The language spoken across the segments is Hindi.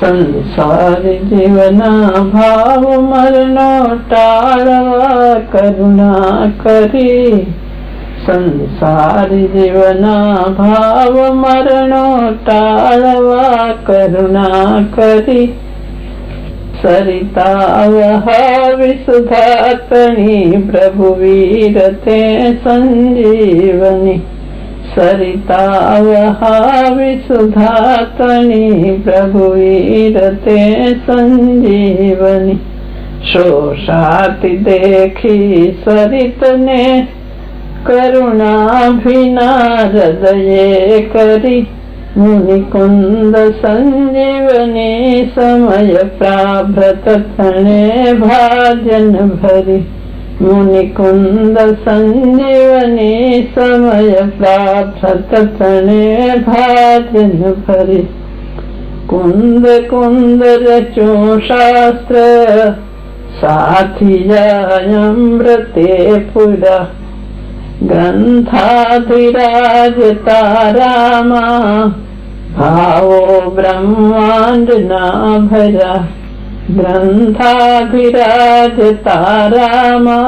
संसार जीवना भाव मरनो टाळवा करुणा करी। संसार जीवना भाव मरनो टाळवा करुणा करी। सरिता वहावी सुधातणी प्रभुवीर ते संजीवनी। सरिता वहावी सुधातणी प्रभुवीर ते संजीवनी। शोषाति देखी सरितने करुणाभिना हृदये करी। मुनिकुंद संजीवनी समय प्राभ्रत थणे भाजन भरी। मुनिकुंद संजीवनी समय प्राभ्रत थणे भाजन भरी। कुंद कुंद रचो शास्त्र साथिया अमृते पुरा। ग्रंथाधिराज तारामा भावो ब्रह्मांड ना भरा। ग्रंथाधिराज तारामा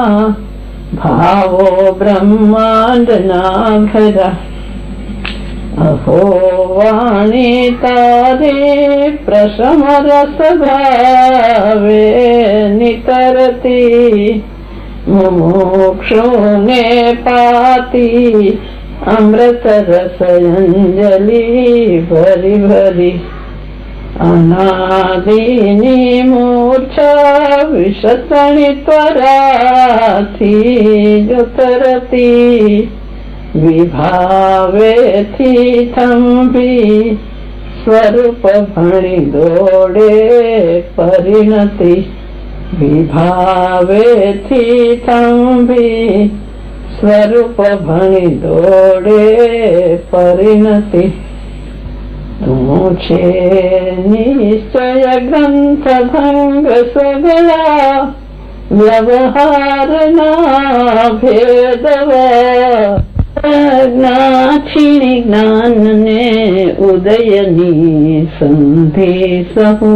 भावो ब्रह्मांड ना भरा। अहो वाणी तारे प्रशम रस भावे नितरती। मुमुक्षु ने पाती अमृत रस अंजलि भरी भरी। अनादिनी मूर्छा विशतनि त्वरा थी जो तरती। विभावे थी थंभी स्वरूप भणी दौड़े परिणति। विभावे थी थंभी स्वरूप भणी दौड़े परिणति। तू छे निश्चय ग्रंथ भंग सगला। व्यवहार ना भेदवा। ज्ञाक्षिणी ज्ञान ने उदयनी संधि सहु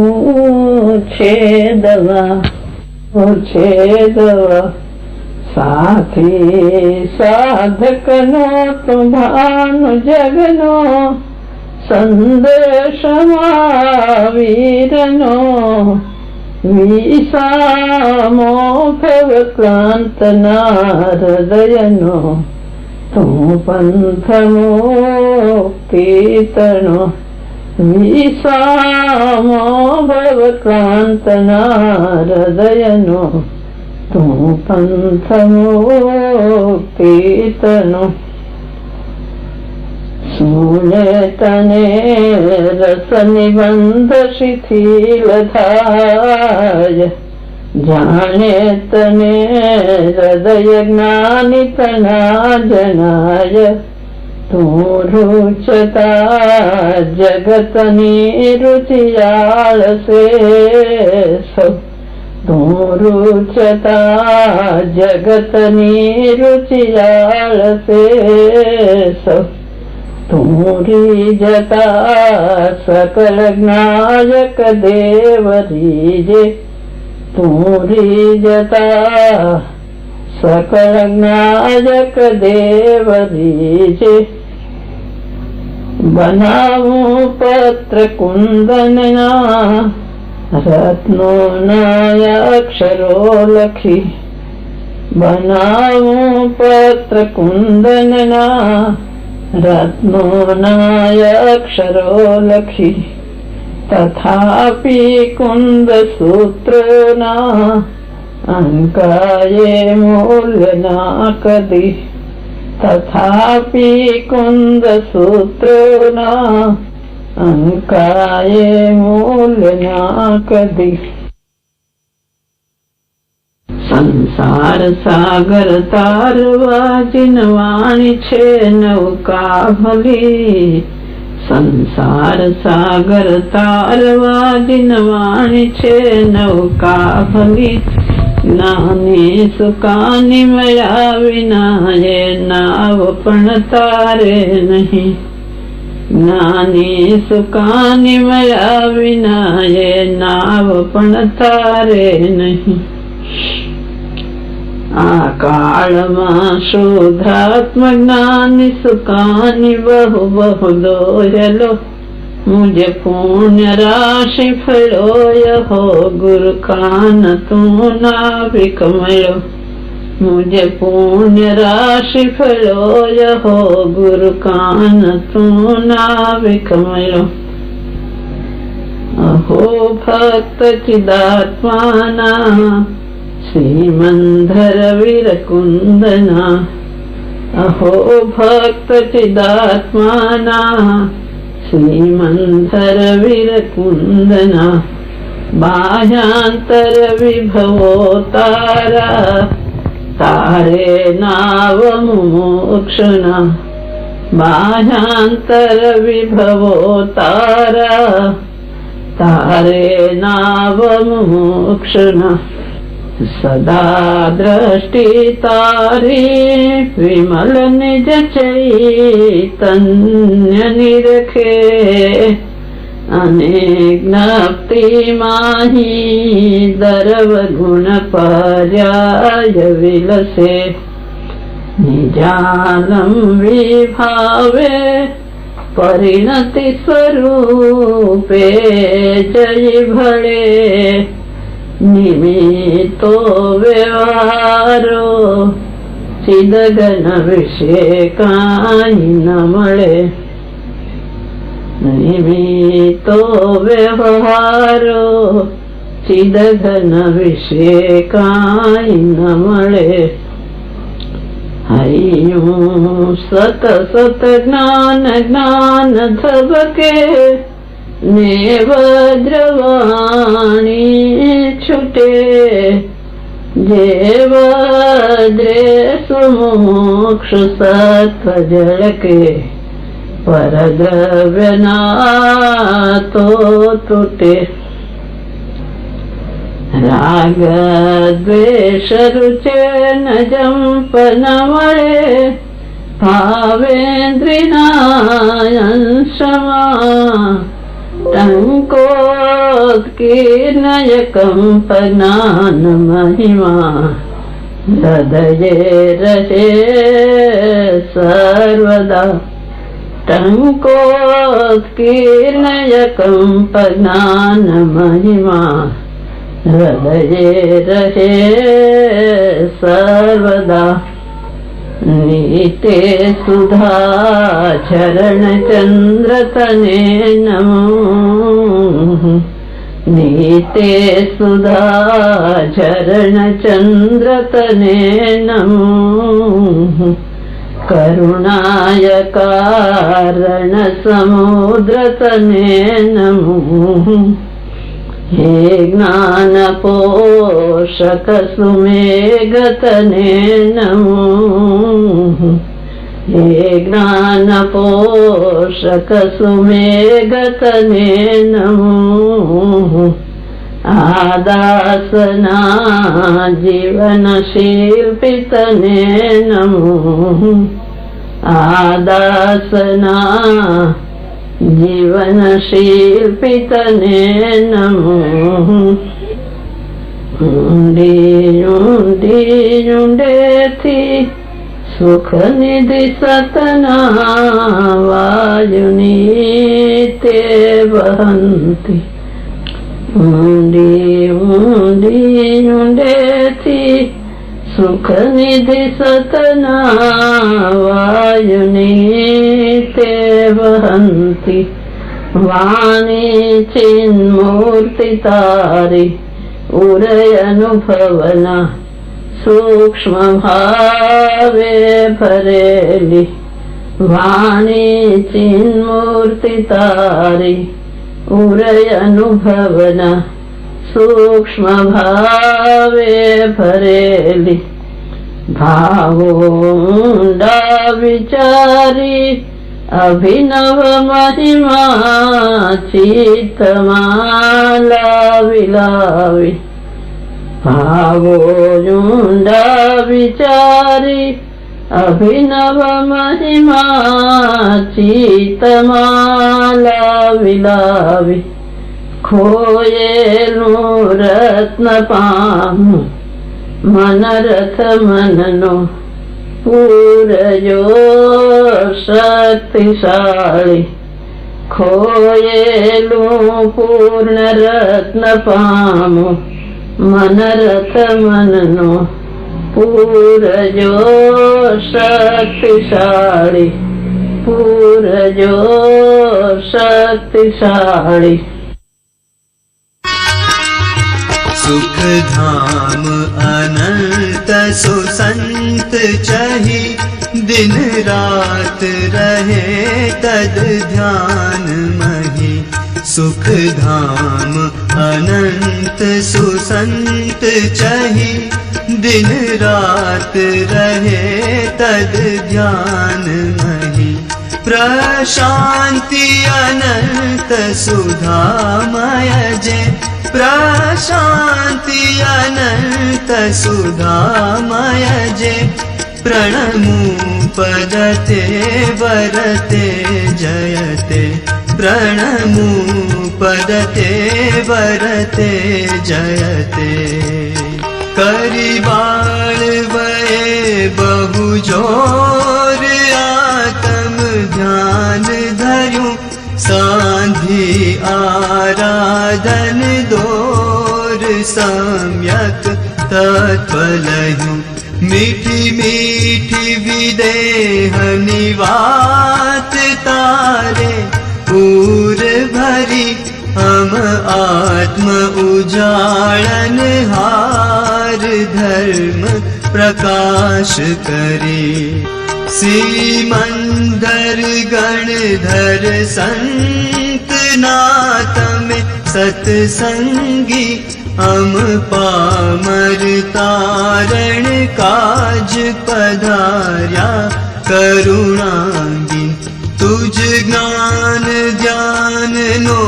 छेदवा। छेदवा साथी साधक नो तुम्हानु जगनो। संदेश वीरनो विसामो भव क्लांत हृदयनो। तू पंथ मुक्ति तनो विसामो भव क्लांत हृदयनो। तू पंथ मुक्ति तनो। सूने तने रस निबंध शिथिल धाय। जाने तने हृदय ज्ञानी तना जनाय। तू रुचता जगतनी रुचियाल से सब। तू रुचता जगतनी रुचियाल से सब। तूरी जता सकल ज्ञायक देव रीजे। तूरी जता सकल ज्ञायक देव रीजे। बनाऊं पत्र कुंदन ना रत्नो ना अक्षरो लखी। बनाऊं पत्र कुंदन ना रत्नो नाय अक्षरो लखी। तथापि कुंद सूत्र ना अंकाये मूल्य ना कदी। तथापि कुंद सूत्र ना अंकाये मूल्य ना कदी। संसार सागर तारवा जिनवाणी छे नौका भली। संसार सागर तारवा जिनवाणी छे नौका भली। नानी सुकानी मया विना ये नाव पण तारे नहीं। જ્ઞાની સુકાની મળ્યા વિના એ નાવ પણ તારે નહીં. આ કાળમાં શુદ્ધાત્મ જ્ઞાની સુકાની બહુ બહુ દોયલો. मुझे पुण्य राशि फलो यहो गुरु कान तू नाविक मलो. मुझे पुण्य राशि फलो यहो गुरु कान तू नाविक मलो. अहो भक्त चिदात्माना श्रीमंधर वीरकुंदना. अहो भक्त चिदात्माना श्रीमंधर वीरकुंदना. बाह्यांतर विभवो तारा तारे नाव मुमुक्षुना. बाह्यांतर विभवो तारा तारे नाव मुमुक्षुना. सदा दृष्टि तारी विमल निज चैतन्य निरखे. अनेक ज्ञप्ति माही दरव गुण पर्याय विलसे. निजालम विभावे परिणति स्वरूपे जय भळे. निमित्तो व्यवहारो चिदगन विषय काई न मळे. निमित्तो व्यवहारो चिदगन विषय काई न मळे. हरिओं सत सत ज्ञान ज्ञान धबके ने वज्रवाणी छुटे. जे वज्रे सुमोक्ष सत्व जड़के पर द्रव्य ना तो टूटे. राग द्वेष रुचे न जंप न मळे. भावेन्द्रिना अंशमा टंकोत्कीर्णय कंपनान महिमा. हृदये रहे सर्वदा टंकोत्कीर्णय कंपनान महिमा. हृदये रहे सर्वदा. नीते सुधा चरण चंद्र तने नमो. नीते सुधा चरण चंद्र तने नमो. करुणाय कारण समुद्र तने नमो. हे ज्ञान पोषक सुमेघ तने नमो. हे ज्ञान पोषक सुमेघ तने नमो. आदासना जीवन शिल्पी तने नमो. आदासना जीवन शिल्पी तने नमो. ऊंडी ऊंडी ऊंडे थी सुख निधि सतना. वायुनी ते बहंती. ऊंडी ऊंडी ऊंडे थी सुख निधि सतना. वायुनी ते बहंती. वाणी चिन्मूर्ति तारी उरय अनुभवना. सूक्ष्म भावे भरेली. वाणी चिन्मूर्ति तारी उरय अनुभवना. सूक्ष्म भावे भरेली. भावोंडा विचारी अभिनव महिमा. चित्तमाला विलावी. भावोंडा विचारी अभिनव महिमा चितमाला विलावी खोयेलू रत्न पामु मनरथ मननो पूरयो शक्तिशाली खोयेलू पूर्ण रत्न पामु मनरथ मननो पूरयो शक्तिशाली पूरयो शक्तिशाली। सुख धाम अनंत सुसंत चही दिन रात रहे तद ध्यान मही। सुख धाम अनंत सुसंत चही दिन रात रहे तद ध्यान मही। प्रशांति अनंत सुधामय जे प्रशांति अनंत सुधामय जे। प्रणमु पदते वरते जयते प्रणमु पदते वरते जयते। करिबाण वये बहु जोर आत्म ध्यान धर्यु सांधि आराधन दोर सम्यक तत्पलयु। मीठी मीठी विदेहनि बात तारे पूर भरी हम आत्म उजालन हार धर्म प्रकाश करे। सीमंदर गणधर संत नाथ में सतसंगी हम पामर तारण काज पधार्या करुणांगी। तुझ ज्ञान ध्यान नो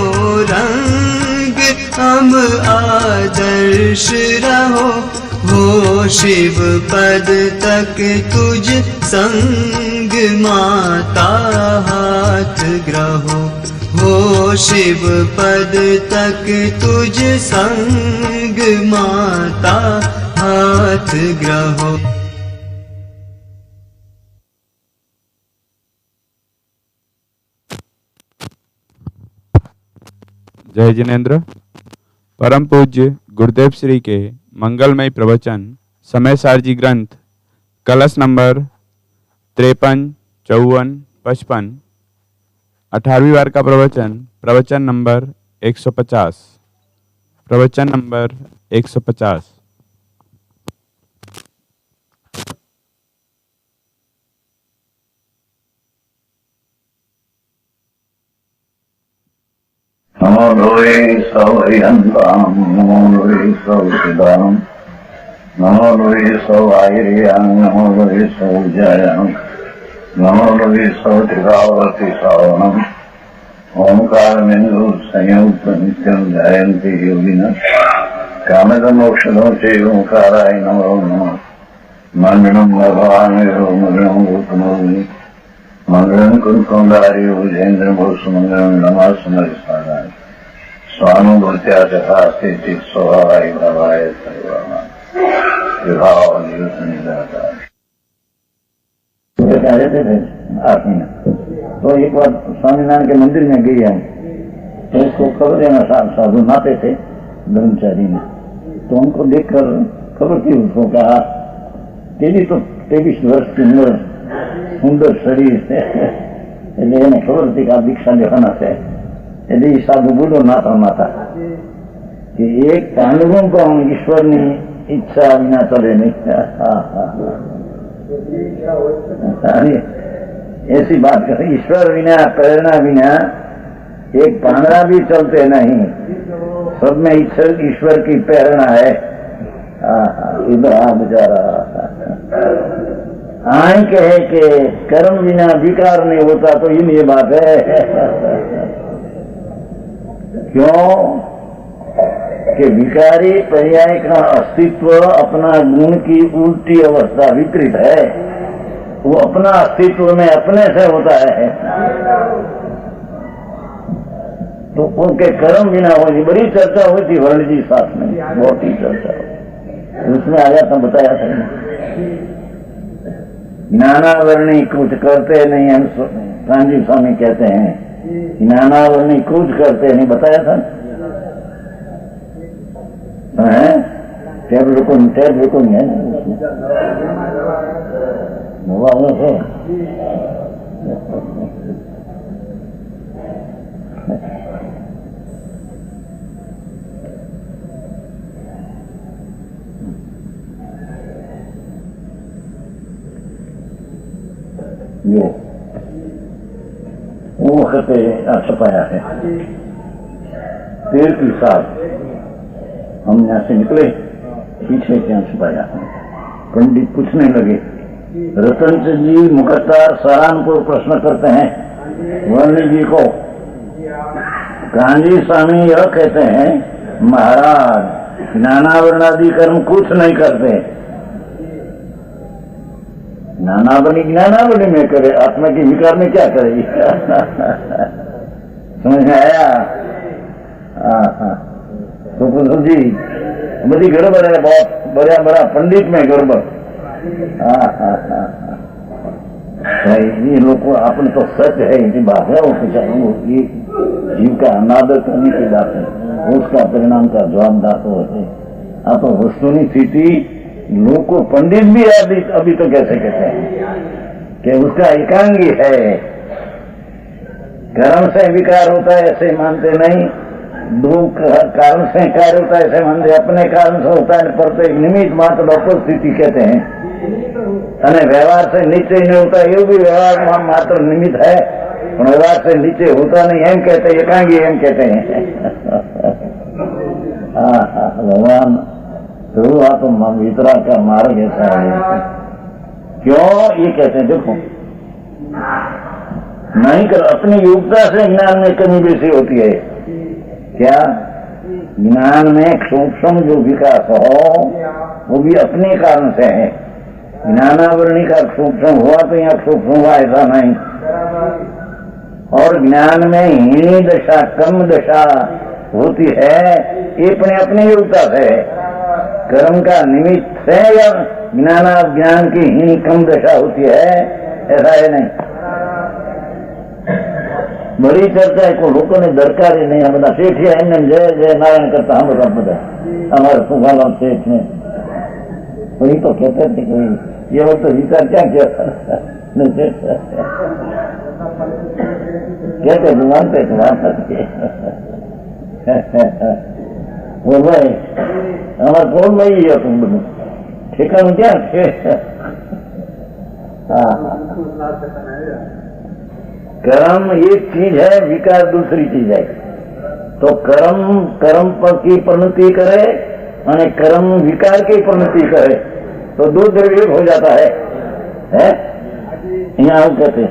रंग हम आदर्श रहो। हो शिव पद तक तुझ संग माता हाथ ग्रहो। हो शिव पद तक तुझ संग माता हाथ ग्रहो। जय जिनेन्द्र। परम पूज्य गुरुदेव श्री के मंगलमय प्रवचन समय सारजी ग्रंथ कलश नंबर 53, 54, 55 18वीं बार का प्रवचन नंबर 150। प्रवचन नंबर 150। नमो लोये सौयन्ताम् नमो लोये सौचिदाम् नमो लोये सौआयर्याम् नमो लोये सौजयाम् नमो लोये सौतिरावति सावनम्। ओंकारमेन्दु संयुक्त नित्यं जयन्ति योगिनः कामदमोक्षदो च ओंकाराय नमो नमः। मङ्गलं भगवान् मङ्गलं गौतमोनि मंगलम कुंकुंडारी उजेन्द्र भूषमंगलम नमा समरिस्थानाय स्वानुभूत्या तथा स्थिति स्वभावाय भवाय सर्वमा विभाव नियुक्त निदाता। रहते थे आदमी तो एक बार स्वामीनारायण के मंदिर में गई है तो उसको खबर देना साधु नाते थे ब्रह्मचारी ने। तो उनको देखकर खबर थी उसको कहा तेरी तो 23 वर्ष की उम्र सुंदर शरीर से એને ખબર હતી કે આ દીક્ષા લેવાના છે એટલે એ સાધુ બોલો નાથા માતા કે એક પાંડવોं को ईश्वરની ઈચ્છા વિના ચલે નહીં। ऐसी बात कर ईश्वर बिना प्रेरणा बिना एक पांडा भी चलते नहीं। सब में ईश्वर की प्रेरणा है। इधर आ बेचारा आई कहे कि कर्म बिना विकार नहीं होता तो इन ये बात है। क्यों कि विकारी पर्याय का अस्तित्व अपना गुण की उल्टी अवस्था विपरीत है। वो अपना अस्तित्व में अपने से होता है, तो उनके कर्म बिना होगी। बड़ी चर्चा हुई थी वर्ण जी साथ में, बहुत ही चर्चा हुई, उसमें आया था, बताया था। ज्ञानावरणी कुछ करते नहीं, हम कांजी स्वामी कहते हैं ज्ञानावरणी कुछ करते नहीं, बताया था। टेप रुकन है से जो वो वक्त छपाया है 13 साल हम यहाँ से निकले, पीछे क्या छुपाया। पंडित पूछने लगे, रतन जी मुकद्दर सहारनपुर प्रश्न करते हैं वर्ण जी को, गांधी स्वामी यह कहते हैं महाराज ज्ञानावरणादि कर्म कुछ नहीं करते। ज्ञानावरणी में करे, आत्मा के विकार में क्या करेगी? समझ में आया? तो जी बड़ी गड़बड़ है, बहुत बड़ा पंडित में गड़बड़। ये लोग को अपने तो सच है, इनकी बात है, वो ये जीव का अनादर करने की बात है, उसका परिणाम का जवाबदार तो है। आप वस्तुनी स्थिति लोग को पंडित भी अभी तो कैसे कहते हैं कि उसका एकांगी है, कर्म से विकार होता है ऐसे मानते नहीं, दो कारण से कार्य होता है ऐसे मानते, अपने कारण से होता है, प्रत्येक निमित्त मात्र उपस्थिति कहते हैं। અને व्यवहार से नीचे नहीं होता, ये भी व्यवहार मात्र निमित्त है, व्यवहार से नीचे होता नहीं, एम कहते हैं, एकांगी एम कहते हैं। भगवान तो आप वितरा का मार्ग ऐसा है। क्यों ये कहते हैं? देखो नहीं कर, अपनी योग्यता से ज्ञान में कमी बेसी होती है। क्या ज्ञान में सूक्ष्म जो विकास हो वो भी अपने कारण से है। ज्ञानावरणी का सूक्ष्म हुआ तो यहाँ सूक्ष्म हुआ ऐसा नहीं, और ज्ञान में हीनी दशा कम दशा होती है, ये अपने योग्यता से कर्म का निमित्त है, या ज्ञान की हीनी कम दशा होती है, ऐसा है नहीं। बड़ी चर्चा है, को लोगों ने दरकार ही नहीं। हम सेठिया एम जय जय नारायण करता हम બધા हमारे सुखालाल सेठ ने वही तो कहते थे कि ये वक्त विचार क्या किया कहते मानते वो भाई हमारे कौन में ही तुम બધું ठेकाणું क्या છે? कर्म एक चीज है, विकार दूसरी चीज है। तो कर्म की परिणति करे और कर्म विकार की परिणति करे तो दो द्रव्य हो जाता है। यहाँ कहते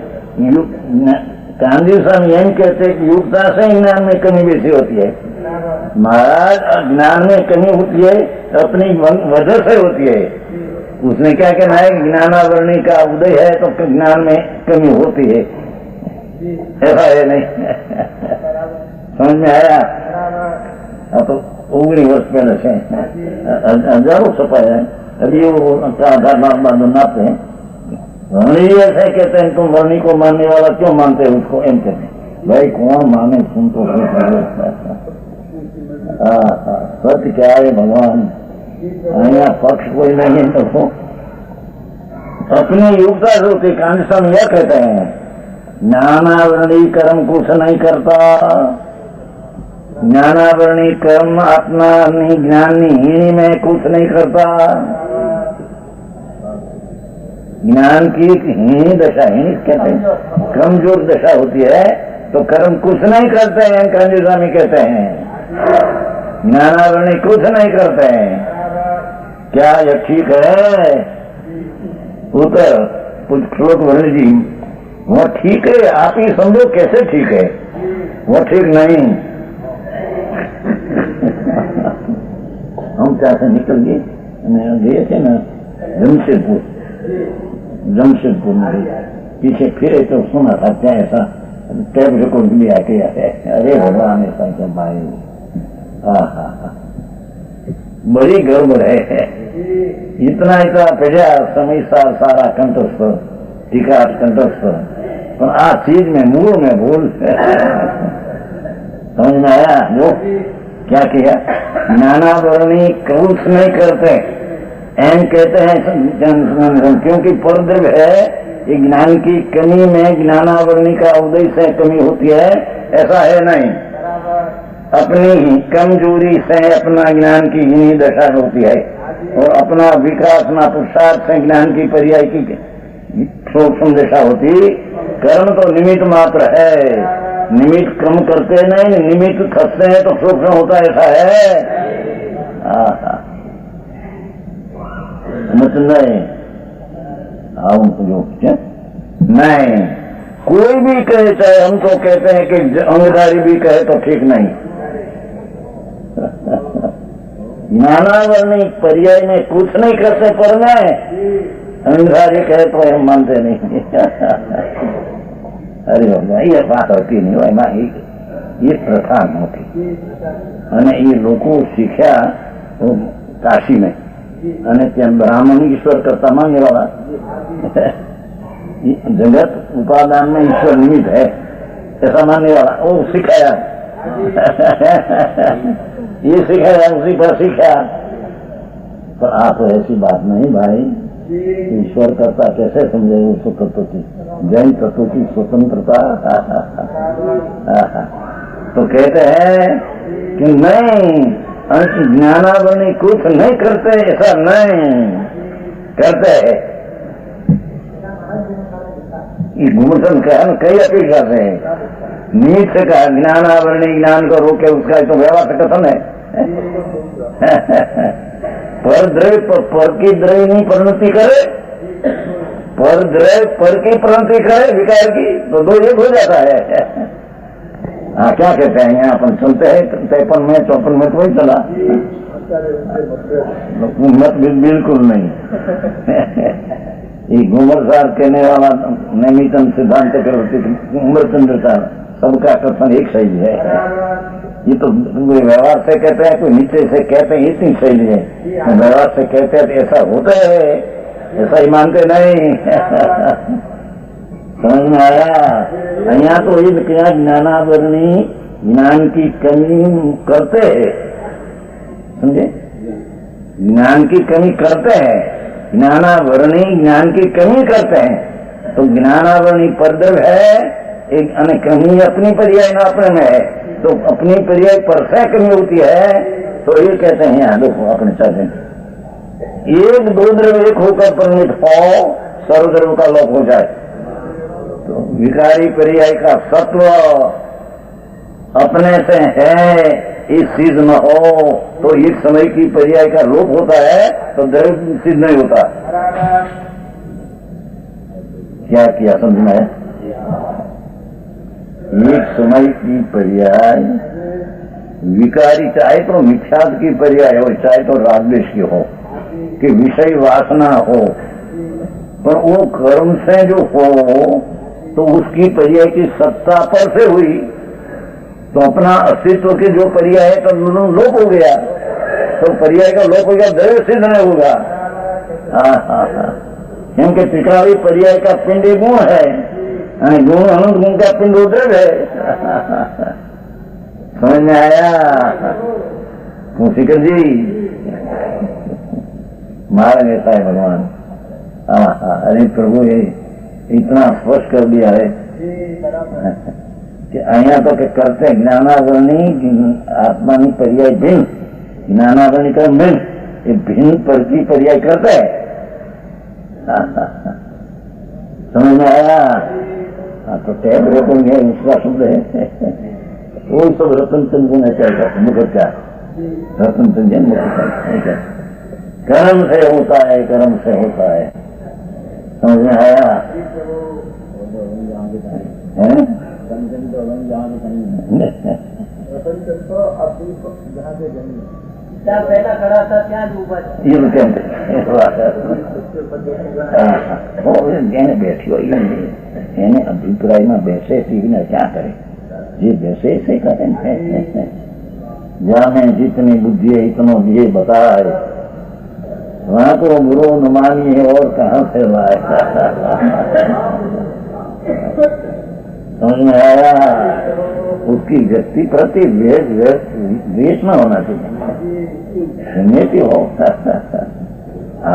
गांधी स्वामी एम कहते कि युक्ता से ज्ञान में कमी बेसी होती है। महाराज ज्ञान में कमी होती है अपनी वजह से होती है। उसने क्या कहना है? ज्ञानावरणी का उदय है तो ज्ञान में कमी होती है, ऐसा है नहीं। समझ में आया? तो 19 वर्ष पहले से हजारों छपाया है, अभी वो नाते हैं। वर्णी ऐसे कहते हैं, तुम वर्णी को मानने वाला क्यों मानते हो उसको? एम कहते हैं भाई कौन माने, तुम तो सत्य क्या है भगवान, यहाँ पक्ष कोई नहीं है। तो अपनी योग्यता से होती। कांड स्वामी यह कहते हैं ज्ञानावरणी कर्म कुछ नहीं करता। ज्ञानावरणी कर्म आत्मा ज्ञान हीनी में कुछ नहीं करता। ज्ञान की हीनी दशा, हीनी कहते हैं कमजोर दशा होती है, तो कर्म कुछ नहीं करते हैं। कांजी स्वामी कहते हैं ज्ञानावरणी कुछ नहीं करते हैं। क्या यह ठीक है? उत्तर कुछ श्लोक वर्ण जी, वो ठीक है, आप ही समझो कैसे ठीक है, वो ठीक नहीं। हम क्या से निकल गए थे ना जमशेदपुर, जमशेदपुर में गई, पीछे फिरे तो सुना था क्या ऐसा टेप रिकॉर्ड भी आके अरे भगवान ऐसा क्या भाई, बड़ी गड़बड़ है। इतना इतना पढ़ा समय सारा कंठस्थ टीका कंठस्थ, पर आ चीज में मूल में भूल समझ में आया? जो क्या किया, ज्ञानावरणी क्रूस नहीं करते एम कहते हैं, क्योंकि परद्रव है, ज्ञान की कमी में ज्ञानावरणी का उदय से कमी होती है, ऐसा है नहीं। अपनी ही कमजोरी से अपना ज्ञान की हीनी दशा होती है, और अपना विकास ना पुरुषार्थ से ज्ञान की पर्याय की सूक्ष्म दशा होती। कर्म तो निमित्त मात्र है, निमित्त कम करते नहीं, निमित्त खसते हैं तो सूक्ष्म होता, ऐसा है। नहीं नहीं, कोई भी कहे, चाहे हम तो कहते हैं कि अंगधारी भी कहे तो ठीक नहीं। ज्ञानावरणी पर्याय में कुछ नहीं करते, पर मैं अंगधारी कहे तो हम मानते नहीं। अरे ये बात होती नहीं हो, एમાં ये प्रथा नहोતી, અને એ લોકો શીખ્યા કાશી में, અને ત્યાં ब्राह्मण ईश्वर करता मांगे वाला जगत उपादान में ईश्वर निमित्त है ऐसा मानने वाला, वो सिखाया। ये सिखाया, उसी पर सीखा। पर आप ऐसी बात नहीं भाई, ईश्वर करता कैसे समझे उसको तत्व की, जैन तत्व की स्वतंत्रता। तो कहते हैं कि नहीं, ज्ञानावरणी कुछ नहीं करते, ऐसा नहीं करते है। घूमसन का कई अपेक्षा से नीच का ज्ञानावरणी ज्ञान को रोके, उसका तो व्यवहार कथन है। पर द्रव्य पर की द्रव्य नहीं परिणति करे, पर द्रव्य पर की परिणति करे विकार की, तो दो एक हो जाता है। हाँ, क्या कहते हैं यहाँ अपन सुनते हैं 53 में 54 में तो वही चला, मत बिल्कुल नहीं। ये घूमर सार कहने वाला नैमितन सिद्धांत करती उम्र चंद्रता, सबका कथन एक शैली है। ये तो व्यवहार से कहते हैं, कोई नीचे से कहते हैं, इतनी शैली है। व्यवहार से कहते हैं ऐसा होता है, ऐसा ही मानते नहीं। समझ में आया? यहाँ तो ये क्या ज्ञानावरणी ज्ञान की कमी करते हैं, समझे? ज्ञान की कमी करते हैं, ज्ञानावरणी ज्ञान की कमी करते हैं। तो ज्ञानावरणी परद्रव है, एक कमी अपनी पर्याय ना अपने में है, तो अपनी पर्याय पर से कमी होती है। तो ये कहते हैं यहाँ देखो अपने चाहते हैं, एक दो द्रव्य एक होकर परिणित हो, सर्वद्रव्य का लोप हो जाए। तो विकारी पर्याय का सत्व अपने से है, इस चीज न हो तो एक समय की पर्याय का लोप होता है, तो द्रव्य सिद्ध नहीं होता। क्या किया समझ में? एक समय की पर्याय विकारी, चाहे तो मिथ्यात्व की पर्याय हो, चाहे तो रागद्वेष की हो, कि विषय वासना हो, पर वो कर्म से जो हो तो उसकी पर्याय की सत्ता पर से हुई, तो अपना अस्तित्व के जो पर्याय है तो दोनों लोप हो गया, तो पर्याय का लोप हो गया, द्रव्य सिद्ध नहीं होगा। क्योंकि पिछड़ी पर्याय का पिंड गुण है, गुण अनंत गुण का पिंड द्रव्य है। समझ में आया? शिखर जी मारा देता है भगवान। अरे प्रभु ये इतना स्पष्ट कर दिया है कि अहिया तो के करते ज्ञानावरणी आत्मा की पर्याय भिन्न, ज्ञानावरणी का भिन्न, ये भिन्न पर की पर्याय करते है। समझ में आया? तो टैब रतन है, उसका शब्द है वो सब रतन चंद ने क्या मुखर्चा, रतन चंद मुखर्चा कर्म से होता है, कर्म से होता है। समझ में आया? પહેલા ખડા હતા ત્યાં જ ઉભા છે. એ કેમ જેને બેઠ્યો એને અભિપ્રાયમાં બેસે ટીવીને ક્યાં કરે? જે બેસે से करे जहाँ में जितनी बुद्धि है इतना ये बताए, वहाँ तो बुरो न मानिए और कहाँ से लाए. समझ में आया? उसकी व्यक्ति प्रति द्वेष न होना चाहिए, स्नेह हो.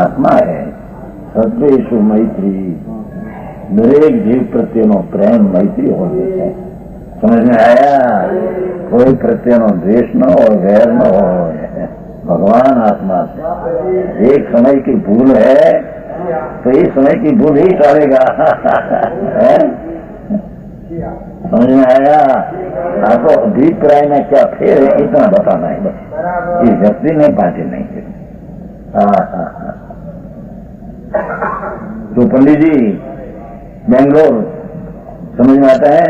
आत्मा है સદ્વેષુ મૈત્રી, દરેક જીવ પ્રત્યેનો પ્રેમ મૈત્રી હોય છે. समझ में आया? कोई प्रत्येनो द्वेष न हो, वैर न हो. भगवान आत्मा से एक समय की भूल है तो इस समय की भूल ही टालेगा. समझ में आया? आपको अभिप्राय में क्या फेर है इतना बताना है बस. ये व्यक्ति नहीं पाते नहीं है. तो पंडित जी बेंगलोर समझ में आता है?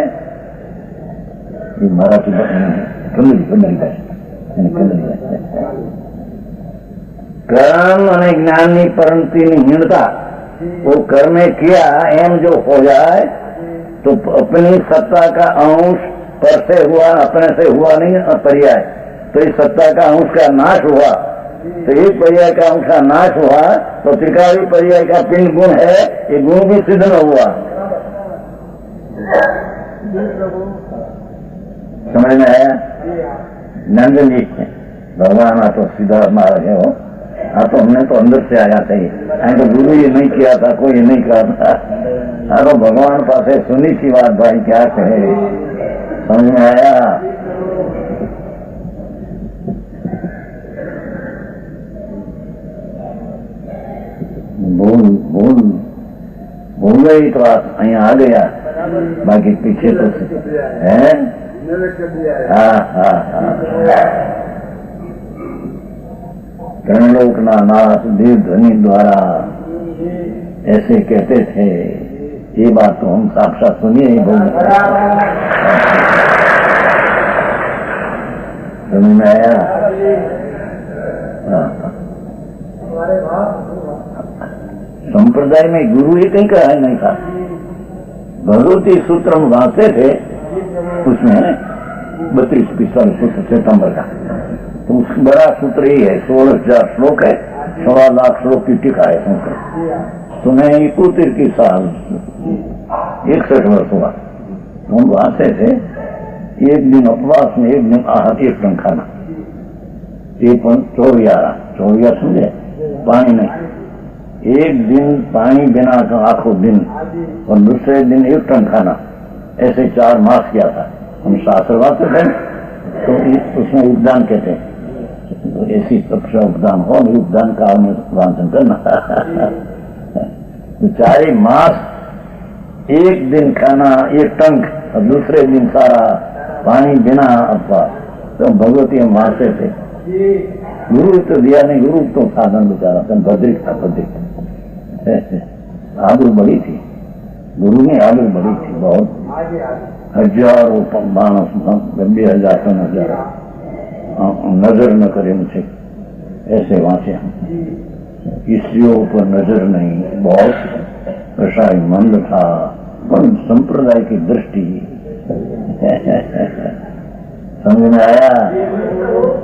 ये मराठी कर्म અને જ્ઞાનની પરંપરાની હીનતા, वो करने किया एम जो हो जाए तो अपनी सत्ता का अंश पर से हुआ, अपने से हुआ नहीं पर्याय. तो इस सत्ता का अंश का नाश हुआ, तो एक पर्याय का अंश का नाश हुआ तो त्रिकाली पर्याय का पिंड गुण है, ये गुण भी सिद्ध न हुआ. समझ में आया? नंद जी भगवान आ तो सीधा मार है हो. हाँ तो हमने तो अंदर से आया था, तो गुरु ये नहीं किया था, कोई ये नहीं कहा था. हाँ तो भगवान पास सुनी सी बात भाई क्या कहे. समझ में आया? बोल गई तो अँ आ गया, बाकी पीछे तो है. हाँ हाँ हाँ. कर्णलोक ना नाथ देव ध्वनि द्वारा ऐसे कहते थे. ये बात तो हम साक्षात सुनिए ही बोल. समझ में आया? संप्रदाय में गुरु ही कहीं का है नहीं था. भगवती सूत्र हम वाँचते थे, उसमें 32-45 सूत्र सितंबर का. तो बड़ा सूत्र ही है, 16,000 श्लोक है, 1.25 लाख श्लोक की टीका है सूत्र. तो मैं 71 साल 61 वर्ष हुआ. हम वाँचते थे. एक दिन उपवास में, एक दिन आहार, एक टन खाना. 24 समझे? पानी नहीं. एक दिन पानी बिना आखो दिन और दूसरे दिन 1 टन खाना. ऐसे 4 मास किया था. हम शास्त्र वाचते थे तो उसमें उपदान कहते हैं. तो ऐसी तपस्या उपदान हो, उपदान काल में वांचन करना. तो 4 मास 1 दिन खाना 1 टंक और दूसरे दिन सारा पानी बिना अपा. तो भगवती हम वांचते थे. गुरु तो दिया नहीं, गुरु तो साधन बेचारा था, भद्रिक था. भद्रिक आबरू बड़ी थी, गुरु ने आबरू बड़ी थी बहुत. हजारों मानस 2,000 नजर न करे मुझे, ऐसे वांचे. स्त्रियों पर नजर नहीं, बहुत कसाई मंद था, पर संप्रदाय की दृष्टि. समझ में आया?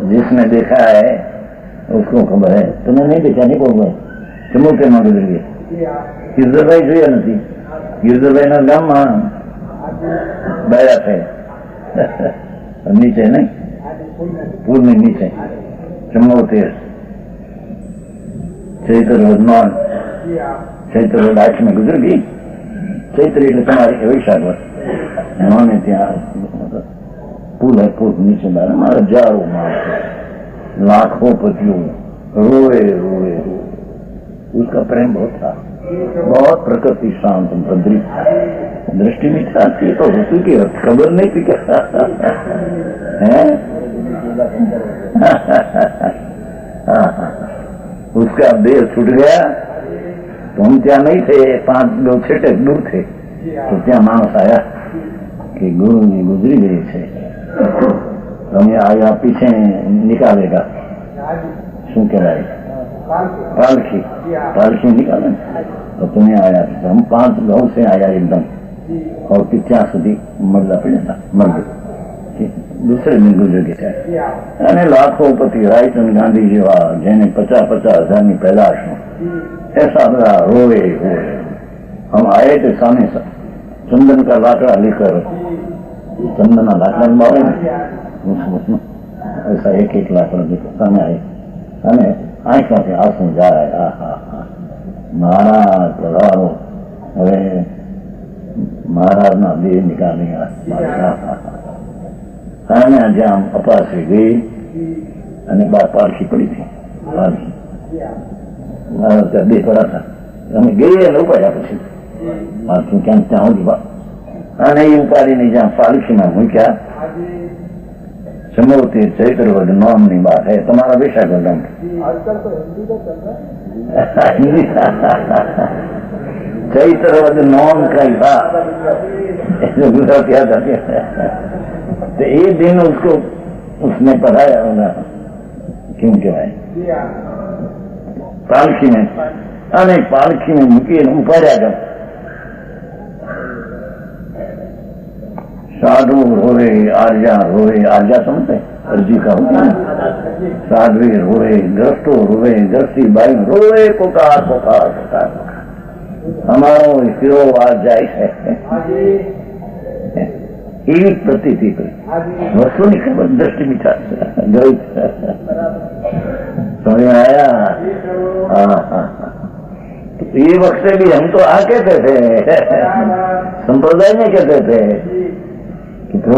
जिसने देखा है उसको खबर है. तुम्हें नहीं देखा नहीं बोल गए चमो के मां गुजर गए. गिरधरभाई જોયા નથી. गिरधरभाई ના ગામમાં બાયા છે નીચે નહીં, પુલ ની નીચે 74 चैत्र रोड 9 चैत्र रोड 8 में गुजर गई. चैत्र એટલે તમારી વૈશાખ વર્ષ. उन्होंने ત્યાં पुल है, पुल नीचे डाला. हमारा हजारों मास, लाखों पतियों रोए रोए रोए. उसका प्रेम बहुत था, बहुत प्रकृति शांत भद्रिक था. दृष्टि में थी तो ऋतु की खबर नहीं थी क्या है. उसका देह छूट गया तो हम क्या नहीं थे, 5 छेटे दूर थे. तो क्या मानस आया कि गुरु जी गुजरी गए थे, तो हमें आया पीछे निकालेगा. શું કહેવાય, पालखी, पालखी निकाले तो तुम्हें आया, हम 5 गाँव से आया एकदम, और 50 સુધી મરલા પડ્યા હતા, મર્દ दूसरे दिन गुजर गया। અને લાખોપતિ રાયચંદ ગાંધી જેવા જેને 50-50 હજારની પેદાશ, ऐसा बड़ा रोए हुए हम आए थे सामने से, चंदन का लाकड़ा लेकर, चंदन का लाकड़ा बावे ऐसा एक लाकड़ा लेकर सामने आए, અને आंखों से आंसू जा रहा है। महाराज पधारो, હવે મહારાજના દેહ નીકાળી અને જ્યાં અપાસી ગઈ અને બાર પાલખી પડી હતી, પાલખી મહારાજ ત્યાં દેહ પડ્યા હતા, અમે ગઈએ અને ઉપાડ્યા પછી પાલખી ક્યાંક ત્યાં સુધી અને એ ઉપાડીને જ્યાં પાલખીમાં મૂક્યા, समोती चैत्रवद नामनी बात है, तुम्हारा विषय गम आजकल तो हिंदी का चल रहा है। चैत्रवद नाम का ही बात गुजरात याद आती है। तो एक दिन उसको उसने पढ़ाया होगा, क्यों क्या है पालखी में, अने पालखी में मुकी उपाड्या गया, साधु रोए, आर्या रोए, आर्या समझते अर्जी का होता है, साधु रोए, ग्रस्तो रोए, ग्रस्ती बाई रोए, पुकार पुकार पुकार, हमारो हीरो आज जाए है एक प्रतीति वस्तु नहीं खबर दृष्टि मिठा गई समझ में आया। ये वक्त से भी हम तो आ कहते थे, संप्रदाय में कहते थे तो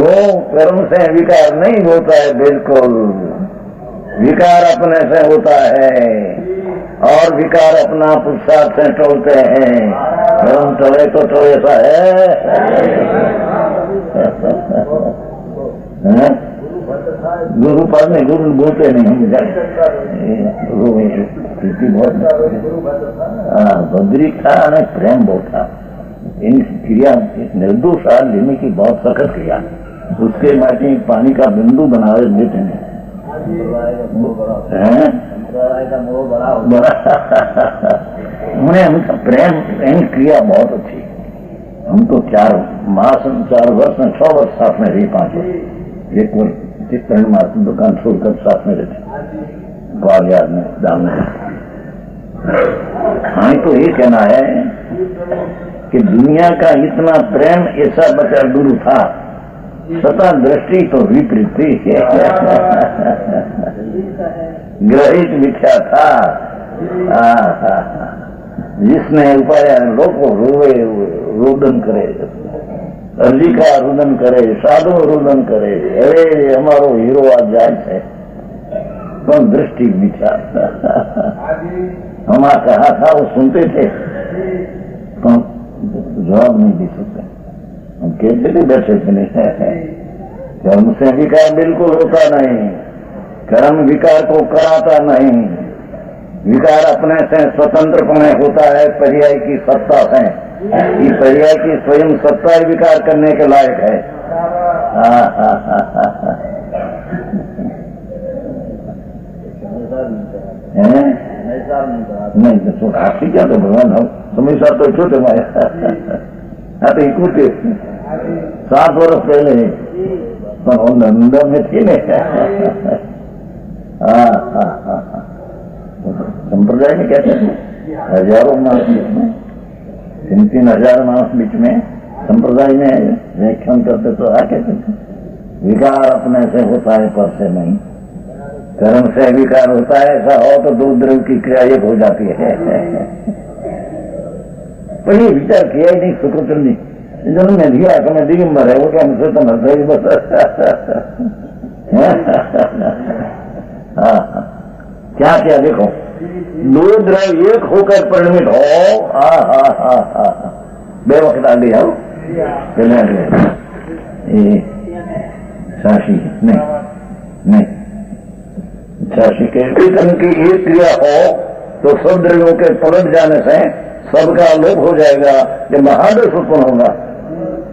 कर्म से विकार नहीं होता है, बिल्कुल विकार अपने से होता है और विकार अपना पुरुषार्थ से टोलते हैं, कर्म टले तो तो ऐसा है। गुरु पद में गुरु बोलते नहीं हम बहुत बद्री था और प्रेम बहुत था, इन क्रिया निर्दोष हाथ लेने की बहुत सख्त क्रिया, उसके माटी पानी का बिंदु बनावे देते हैं उन्हें हमका प्रेम क्रिया बहुत अच्छी। हम तो 4 वर्ष में 6 वर्ष साथ में रही, 5 वर्ष, 1 वर्ष 3 मास दुकान छोड़कर साथ में रहते बाल याद में दाम में। हाँ तो ये कहना है कि दुनिया का इतना प्रेम ऐसा बचा गुरु था, सता दृष्टि तो विपरीत थी, ग्रहित मिथ्या था। जिसने उपाय लोग रोवे रोदन करे, अर्जी का रुदन करे, साधु रुदन करे, अरे हमारो हीरो आज जाए है, तो दृष्टि मिथ्या। हमारा कहा था वो सुनते थे तो जवाब नहीं दे सकते, हम कैसे भी बैठे थे नहीं। कर्म से विकार बिल्कुल होता नहीं, कर्म विकार को कराता नहीं, विकार अपने से स्वतंत्रपणे होता है पर्याय की सत्ता से, ये पर्याय की स्वयं सत्ता ही विकार करने के लायक है। नहीं तो आपकी क्या तो भगवान हो समय साथ तो छोटे माया तो इकूटे 7 वर्ष पहले नंदा में थी ने। संप्रदाय में कहते हैं हजारों मास बीच में 3-3 हजार मास बीच में संप्रदाय में व्याख्यान करते तो आ कहते थे विकार अपने से होता है पर से नहीं, कर्म से विकार होता है, ऐसा हो तो 2 द्रव्य की क्रिया एक हो जाती है। पर ये विचार किया ही नहीं सुकृतन जी, जन्म में दिया तो मैं दिगंबर है वो क्या मुझे तो मत बस। क्या क्या देखो 2 द्रव्य एक होकर परिणमित हो, बे वक्त आ गया पहले साक्षी नहीं साक्षी के की एक क्रिया हो तो सब द्रव्यों के पलट जाने से सबका लोप हो जाएगा, ये महादर्श उत्पन्न होगा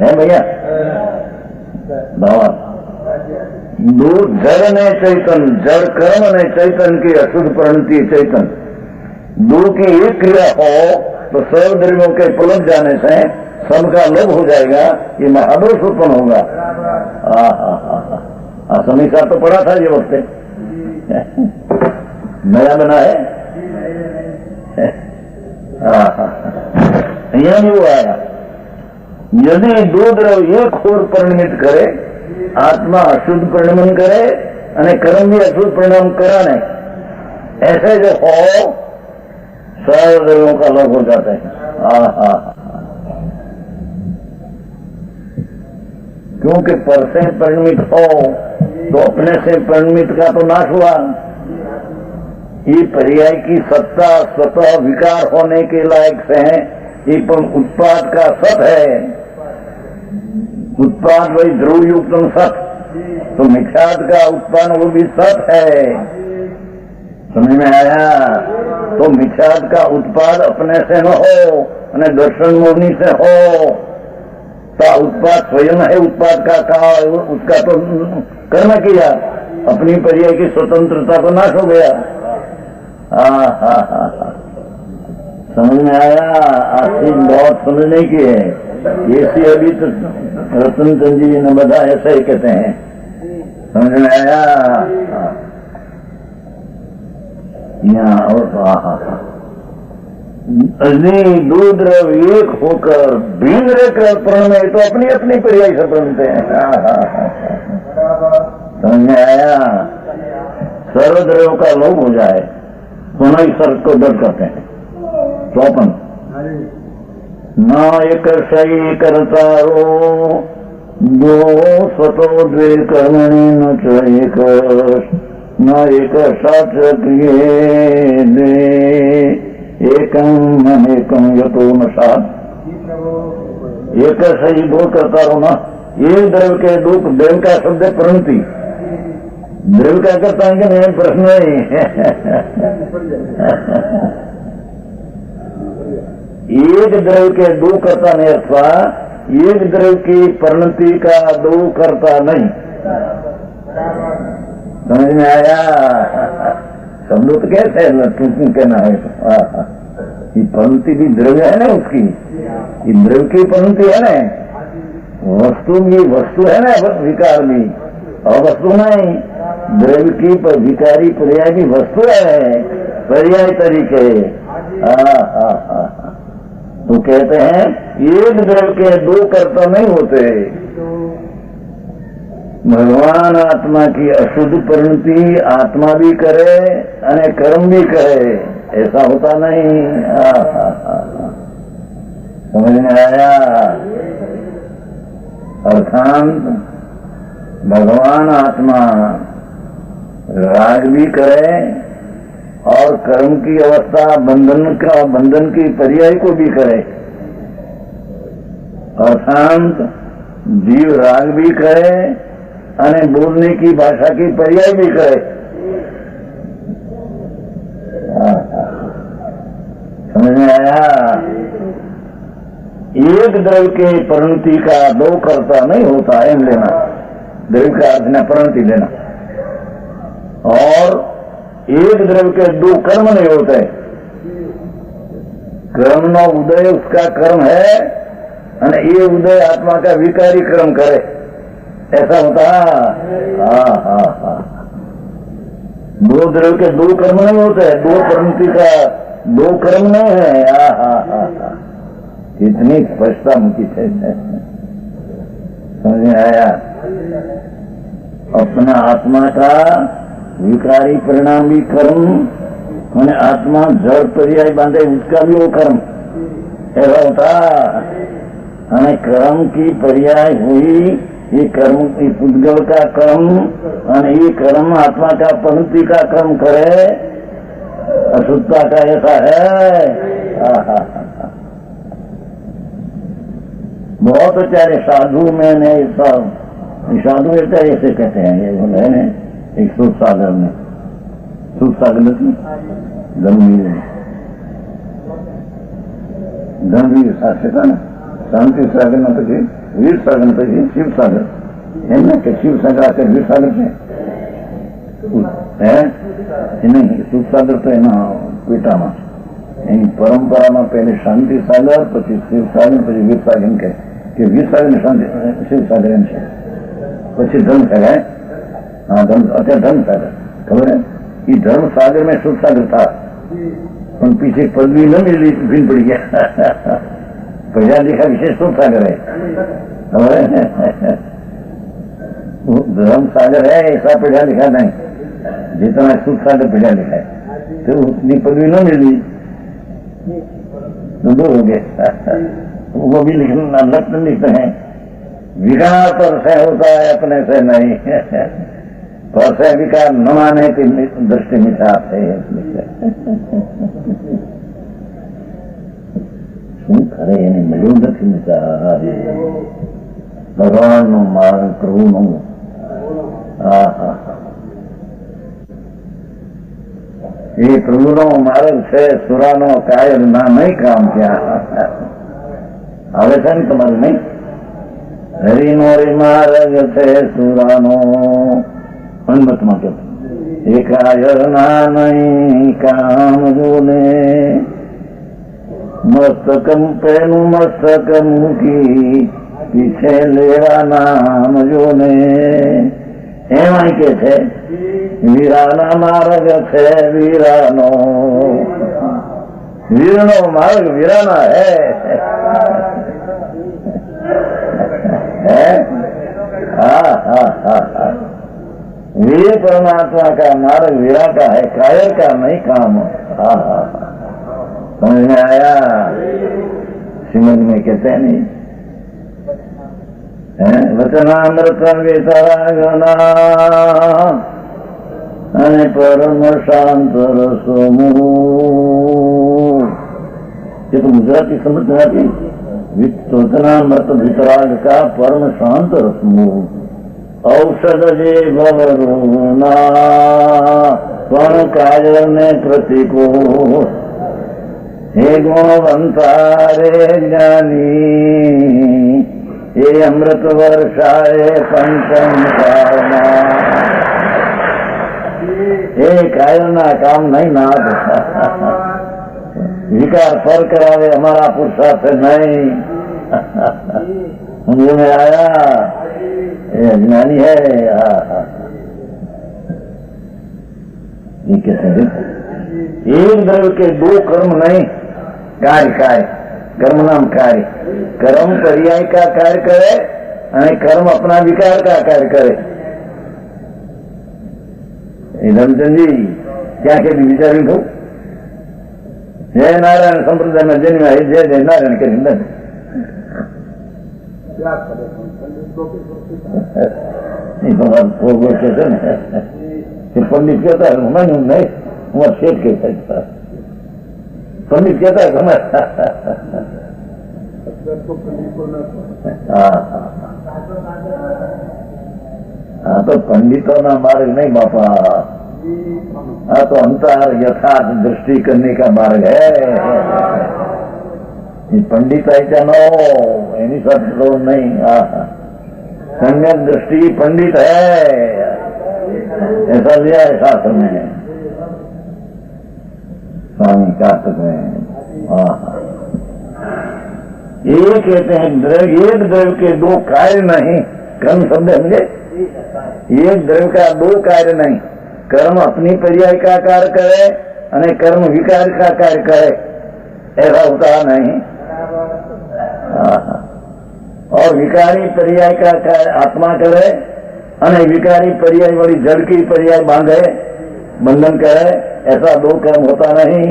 है भैया बाबा। दो जड़ ने चैतन, जड़ कर्म ने चैतन की अशुद्ध परिणति चैतन, दो की एक क्रिया हो तो सर्व द्रव्यों के पलट जाने से सबका लोभ हो जाएगा, ये महादोष उत्पन्न होगा। समीक्षा तो पढ़ा था ये वक्त नया बना है। यहाँ भी वो आया, यदि दो द्रव्य एक और परिणमित करे, आत्मा अशुद्ध परिणमन करे અને कर्म भी अशुद्ध परिणाम कराने, ऐसे जो हो सर्व द्रव्यों का लोभ हो जाता है। क्योंकि पर से परिणमित हो तो अपने से परिणमित का तो नाश हुआ। ये पर्याय की सत्ता स्वतः विकार होने के लायक से है, ये उत्पाद का सत है। उत्पाद वही ध्रुव युक्त सत, तो मिथ्याद का उत्पादन वो भी सत है। समझ में आया? तो मिथ्याद का उत्पाद अपने से न हो અને दर्शन मुनि से हो, तो उत्पाद स्वयं है उत्पाद का कहा, उसका तो कर्म किया, अपनी पर्याय की स्वतंत्रता तो नाश हो गया। समझ में आया? आज चीज बहुत समझने की है। ऐसी अभी तो रतनचंद जी ने बता ऐसा ही कहते हैं। समझ में आया? यहाँ और अग्नि दो द्रव्य एक होकर भिन्न रहकर प्रण में तो अपनी अपनी पर्याय से बनते हैं। समझ में आया? सर्वद्रव्यों का लोभ हो जाए तो नहीं सर्व को दर्द करते हैं। चौपन न एक सही करतारो दो स्वतो द्वे कर्मणि न च एक न एक साच क्रिये दे एकम अनेकम यतो न सात। एक सही दो करता रहो ना, एक द्रव्य के दो द्रव्य का शब्द है परिणति। द्रव्य का करता है कि नहीं प्रश्न नहीं। एक द्रव्य के दो करता नहीं अथवा एक द्रव्य की परिणति का दो करता नहीं। समझ में आया? शब्द तो कैसे है तुम कहना है? ये परिणति भी द्रव्य है ना उसकी, ये द्रव्य की परिणति है ना, वस्तु भी वस्तु है ना, विकार भी और वस्तु नहीं। द्रव्य की पर विकारी पर्याय भी वस्तु है, पर्याय तरीके। तो कहते हैं एक द्रव्य के दो कर्ता नहीं होते। भगवान आत्मा की अशुद्ध परिणति आत्मा भी करे और कर्म भी करे, ऐसा होता नहीं। समझ में आया? अर्थात भगवान आत्मा राग भी करे और कर्म की अवस्था बंधन की पर्याय को भी करे। अर्थात जीव राग भी करे અને बोलने की भाषा की पर्याय भी करे। समझ में आया? एक द्रव्य के परिणति का दो कर्ता नहीं होता है लेना, द्रव्य का अर्थ न परिणति लेना। और एक द्रव्य के दो कर्म नहीं होते। कर्म न उदय उसका कर्म है और ये उदय आत्मा का विकारी कर्म करे, ऐसा होता। दो द्रव्य के दो कर्म नहीं होते, दो परिणति का दो कर्म नहीं है। इतनी स्पष्टता मुझी है। समझ में आया? अपना आत्मा का विकारी परिणाम भी कर्म, मैंने आत्मा जड़ पर्याय बांधे उसका भी वो कर्म, ऐसा होता। हमें कर्म की पर्याय हुई, ये कर्म पुद्गल का कर्म और ये कर्म आत्मा का परिणति का कर्म करे, अशुद्धता का ऐसा है। बहुत बेचारे साधु में ने साधु ऐसे कहते हैं, ये बोले ने एक सुख सागर में, सुख सागर गंभीर गंभीर शास्त्र था ना, शांति सागर न પછી વીર સાગર પછી શિવ સાગર એમને કે શિવસાગર વીરસાગર છે હે નહીં, સુખસાગર તો એના પેટામાં. એની પરંપરામાં પહેલી શાંતિ સાગર, પછી શિવસાગર, પછી વીરસાગર એમ કે વીરસાગર ને શાંતિ શિવસાગર એમ છે, પછી ધર્મસાગર. हाँ अच्छा धर्मसागर खबर है, ये धर्मसागर में सुखसागर था, पर पीछे पदवी न मिली, भिन्न पड़ गया. पढ़ा लिखा विशेष सुखसागर है, खबर है. धर्मसागर है ऐसा पढ़ा लिखा नहीं, जितना सुखसागर पढ़ा लिखा है, तो उतनी पदवी न मिली तो दो हो गए. वो भी लिखना लक्ष्य लिखते हैं, विकार पर से होता है अपने से नहीं, पर से विकार न माने की दृष्टि मिठा है. શું ખરે એને મળ્યું નથી મિત્ર. ભગવાનનો માર્ગ, પ્રભુનો. એ પ્રભુનો માર્ગ છે, સુરાનો કાયર ના નહીં કામ ત્યાં આવે છે ને તમારું નહીં. હરિનો માર્ગ છે સુરાનો અનમતમાં કે એ કાયર ના નહીં કામ જોને, મસ્તકમ પેનું મસ્તક મૂકી પીછે લેવા નામ જોને. એમાં કે છે વીરાના માર્ગ છે વીરાનો, વીરનો માર્ગ વીરાના હે. हाँ हाँ हाँ हाँ, वीर परमात्मा का मार्ग वीरा का है, कायर का नहीं काम. हाँ हाँ समझ में आया. श्रीमद में कहते हैं नहीं वचनामृत वितरागना અને પરમ શાંત રસમુ. ये तो गुजराती समझ में आती. वचनामृत वितराग का परम शांत रसमु, औषध जे भवरोना पण कायर ने प्रतीको. हे गुणवंता रे ज्ञानी, ये अमृत वर्षाए पंचम कारणा. ये कायर ना काम नहीं नाथ. विकार फर करावे हमारा पुरुषार्थ नहीं. समझ में आया. ये अज्ञानी है. एक द्रव्य के दो कर्म नहीं, कार्य कार्य कर्म नाम कार्य. कर्म पर्याय का कार्य करे और कर्म अपना विकार का कार्य करे. धर्मचंद जी क्या कहती विचारी हो. जय नारायण संप्रदाय में जन्म है, जय जय नारायण के निंदन. नहीं भगवान वो कहते ना पंडित कहता है मैंने नहीं, वो शेठ कहता है. पंडित कहता है समझ. हाँ तो पंडितों ना मार्ग नहीं बापा. हाँ तो अंतर यथार्थ दृष्टि करने का मार्ग है. पंडित ऐसा नो एनी सब तो नहीं. सम्यक दृष्टि पंडित है ऐसा लिया है शास्त्र में, स्वामी कार्तिक में. ये कहते हैं द्रव्य, एक द्रव्य के दो कार्य नहीं. कर्म शब्द समझे. एक द्रव्य का दो कार्य नहीं. कर्म अपनी पर्याय का कार्य करे और कर्म विकार का कार्य करे, ऐसा होता नहीं. और विकारी पर्याय का कार्य आत्मा करे और विकारी पर्याय वाली जड़ की पर्याय बांधे बंधन करे, ऐसा दो कर्म होता नहीं.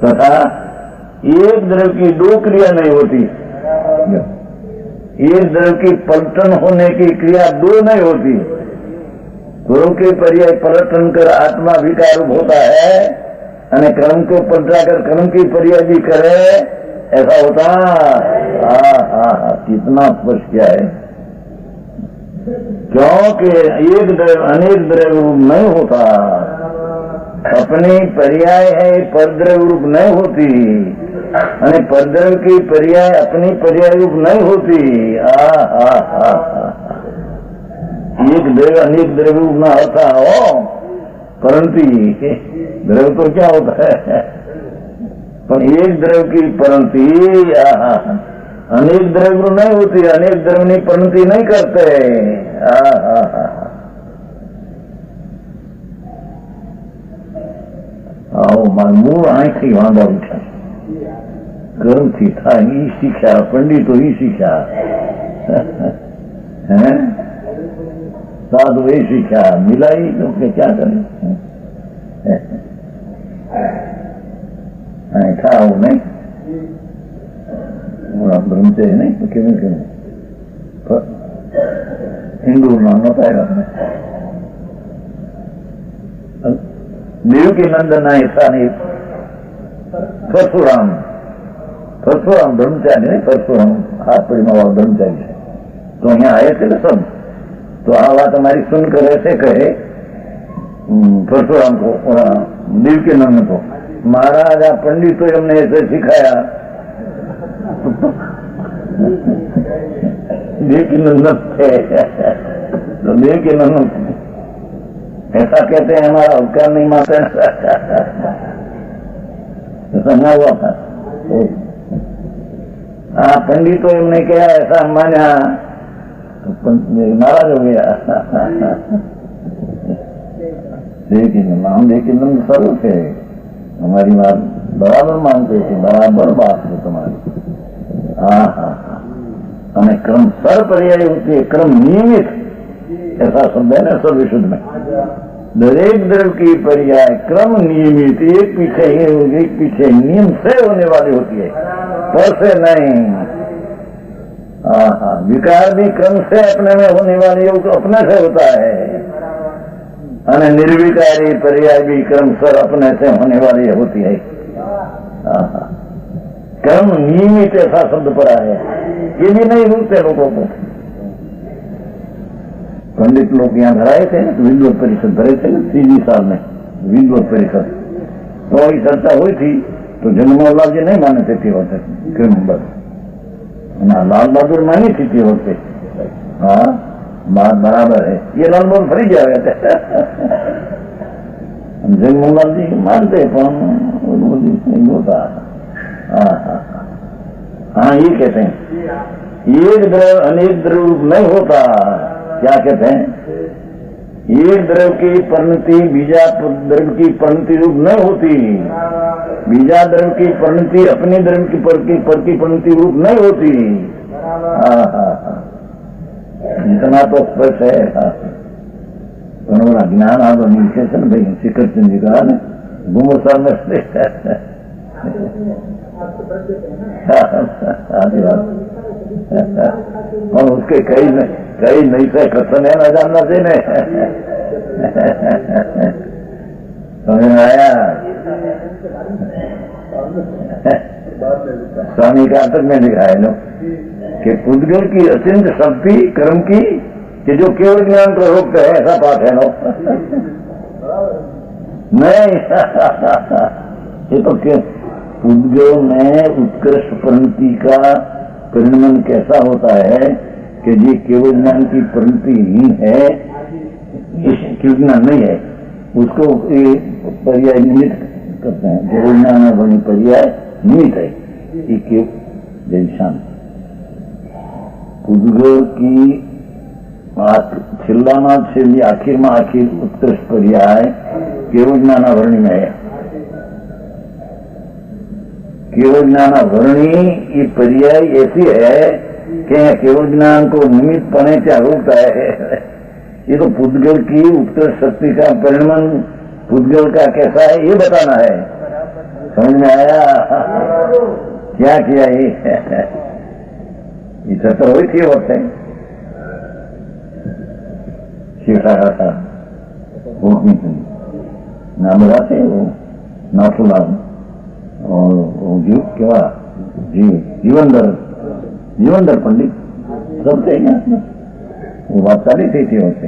तथा एक द्रव्य की दो क्रिया नहीं होती. एक द्रव्य की पलटन होने की क्रिया दो नहीं होती. गुरु के पर्याय पलटन कर आत्मा विकार होता है और कर्म को पलटा कर कर्म की पर्याय भी करे, ऐसा होता. कितना स्पष्ट क्या है. क्योंकि एक द्रव्य अनेक द्रव्य नहीं होता. अपनी पर्याय है परद्रव्य रूप नहीं होती, અને પરદ્રવ્ય की पर्याय अपनी पर्याय रूप नहीं होती। एक द्रव्य अनेक द्रव्य रूप ना होता हो, परंतु द्रव्य तो क्या होता है, पर एक द्रव्य की परंती अनेक द्रव्य नहीं होती, अनेक द्रव्य ની परंती नहीं करते। मूल आंख थी वांदा उठा गर्म थी था ई सीखा पंडितो ई सीखा है साधु ये सीखा मिलाई तो क्या करें था वो नहीं ब्रह्मचर्य नहीं तो क्यों हिंदू नाम होता है देवकी नंदन ऐसा नहीं परशुराम ब्रह्मचारी नहीं परशुराम हाथ पड़ी वाला ब्रह्मचारी है। तो यहाँ आए थे सब, तो आ बात हमारी सुनकर ऐसे कहे परशुराम को देवकी नंदन को, महाराज आप पंडित तो हमने ऐसे सिखाया। देवकी नंदन थे तो देवकी नंदन ऐसा कहते हैं हमारा उपकार नहीं मानते समझा हुआ था। हाँ पंडित तो हमने क्या ऐसा माना तो नाराज हो गया। लेकिन हम लेकिन तुम सर्व थे, हमारी बात बराबर मानते थे, बराबर बात है तुम्हारी। हाँ हाँ हमें क्रम सर पर्याय होती है, क्रम नियमित ऐसा शब्द है ना सब विशुद्ध में। दरेक द्रव्य की पर्याय क्रम नियमित एक पीछे नियम से होने वाली होती है, पर से नहीं। हाँ विकार भी क्रम से अपने में होने वाली है, अपने से होता है। और निर्विकारी पर्याय भी क्रम सर अपने से होने वाली होती है। क्रम नियमित ऐसा शब्द पड़ा है, ये भी नहीं रूपते लोगों को। पंडित लोग यहाँ धराए थे ना, विद्वत परिषद भरे थे ना 3 साल में विद्वत परिषद, तो वही चर्चा हुई थी। तो जगमोहन लाल जी नहीं माने थे होते ना, लाल बहादुर मानी थी होते। हाँ बात बराबर है, ये लाल बहादुर फरी जा रहे थे। जगमोहन लाल जी मानते नहीं होता। हाँ ये कहते हैं एक द्रव्य अनेक द्रव्य नहीं होता। क्या कहते हैं, एक द्रव्य की परिणति बीजा द्रव्य की परिणति रूप नहीं होती, बीजा द्रव्य की परिणति अपने द्रव्य की पर की परिणति रूप नहीं होती। इतना तो स्पष्ट है। ज्ञान आदो नीचे से भाई शिखर चंद जी का घूमो साल में और उसके कई नहीं से कथन है ना जानना देने समझ में आया। स्वामी का अंतर में लिखा है लोग कि पुद्गल की अत्यंत शक्ति कर्म की कि जो केवल ज्ञान को रोकते है, ऐसा पाठ है लोग नहीं। ये तो क्यों पुद्गल में उत्कृष्ट परिणति का परिणमन कैसा होता है कि ये केवल ज्ञान की परिणति ही है, ज्ञान नहीं है, उसको पर्याय निमित्त करते हैं। केवल ज्ञान बनी पर्याय निमित्त है, ये जैसान पुद्गल की छिल्ला छेली आखिर में आखिर उत्कृष्ट पर्याय केवल ज्ञानावरणी में है। केवल ज्ञानावरणी ये पर्याय ऐसी है कि केवल ज्ञान को निमित्त पने क्या रोकता है। ये तो पुद्गल की उत्कृष्ट शक्ति का परिणमन पुद्गल का कैसा है ये बताना है। समझ में आया क्या किया ये चर्चा हुई थी वक्त शिक्षा था वो नाम लगाते वो नाथुलाल और क्या जीवनदर पंडित सब थे वो बात सारी थी होते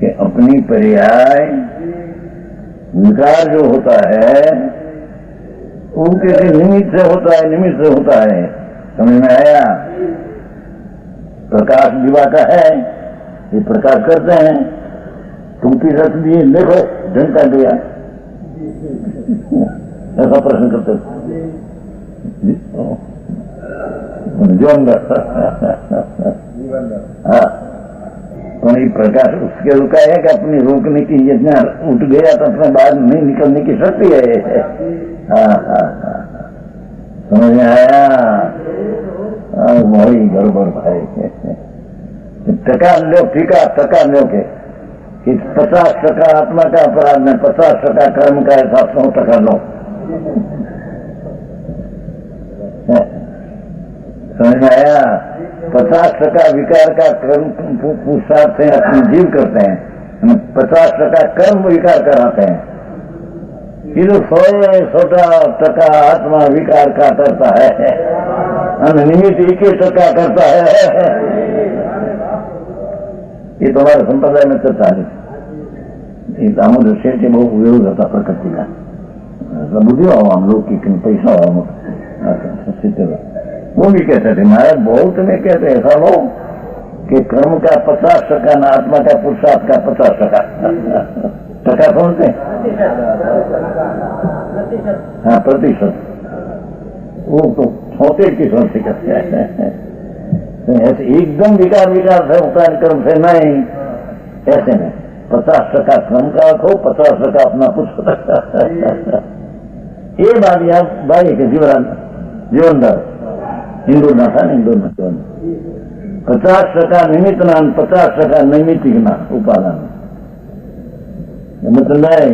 कि अपनी पर्याय विकार जो होता है वो किसी निमित्त से होता है, निमित्त से होता है। समझ में आया? प्रकाश दिवा का है, ये प्रकाश करते हैं। टूटी रख दिए, देखो ढंका गया, ऐसा प्रश्न करते जो अंदर हाँ, तो ये प्रकाश उसके रुका है कि अपनी रोकने की, जितना उठ गया तो अपने बाहर नहीं निकलने की शक्ति है। हाँ हाँ हाँ, समझ में आया? वही गड़बड़ भाई। टका लो, ठीक है, टका लो के 50% आत्मा का अपराध में 50% कर्म का ऐसा 100% लो। समझ में आया? 50% विकार का कर्म पुरुषार्थ से अपनी जीव करते हैं, 50% कर्म विकार कराते हैं। फिर 100% आत्मा विकार का करता है, निमित्त 1% करता है। ये तो हमारे संप्रदाय में चर्चा है। दामोदर सेठ से बहुत विरोध होता प्रकृति का, बुद्धि हो हम लोग की पैसा हो, वो भी कहते थे महाराज, बहुत में कहते ऐसा लोग कि कर्म का 50% आत्मा का पुरुषार्थ का 50% टका समझते हैं? हाँ, प्रतिशत। वो तो 100% की करते हैं। ऐसे एकदम विकार से होता है, कर्म से नहीं, ऐसे नहीं। 50% कर्म का रखो, 50% अपना पुरुष। ये बात यार भाई के जीवन दर हिंदू ना था, हिंदू ना जीवन 50% निमित्त ना, 50% नैमित्तिक ना उपादान। मतलब नहीं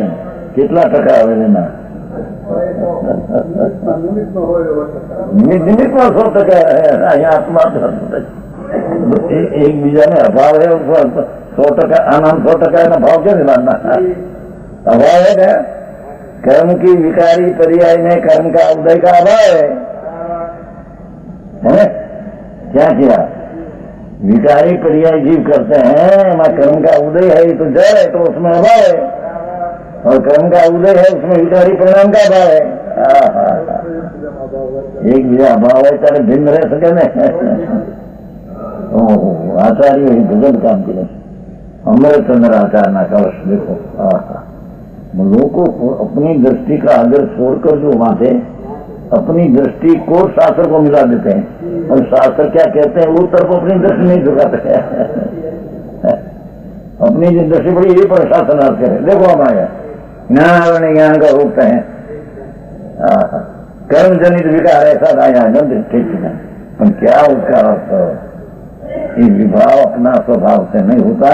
કેટલા ટકા આવે એના નિમિત્તમાં 100% અહીંયા આત્મા એકબીજાને અભાવ है 100% आनंद 100% भाव क्या दिलाना अभाव है क्या? कर्म की विकारी पर्याय में कर्म का उदय का अभाव है। क्या किया? विकारी पर्याय जीव करते हैं, वहां कर्म का उदय है तो जड़ है, तो उसमें अभाव है, और कर्म का उदय है उसमें विकारी परिणाम का अभाव है। एक बीजा अभाव है तारे भिन्न रह सके न। आचार्य ही भजन काम करे, अमृतचंद्र आचार्य ना कवश देखो। लोगों को अपनी दृष्टि का आदर छोड़कर जो वहां से अपनी दृष्टि को शास्त्र को मिला देते हैं, और शास्त्र क्या कहते हैं वो तरफ अपनी दृष्टि नहीं झुकाते। अपनी जो दृष्टि बड़ी ये पर शासनार्थ करे। देखो हमारे ज्ञान ज्ञान का रोकते हैं, कर्म जनित विकार ऐसा आया ठीक है, पर क्या उसका ये विभाव अपना स्वभाव से नहीं होता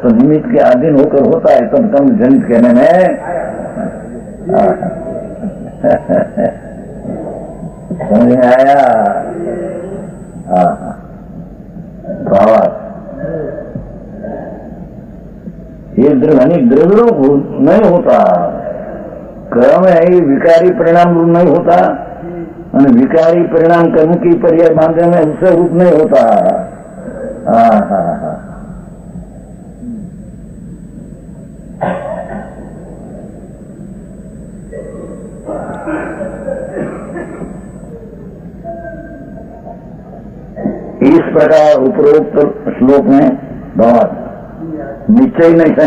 तो निमित्त के अधीन होकर होता है, तो कर्म जनित कहने में समझ में आया? भावार्थ ये द्रव्य नहीं होता, कर्म है ये विकारी परिणाम रूप नहीं होता, और विकारी परिणाम कर्म की पर्याय मानने में उससे रूप नहीं होता। इस प्रकार उपरोक्त श्लोक में बहुत निश्चय नहीं से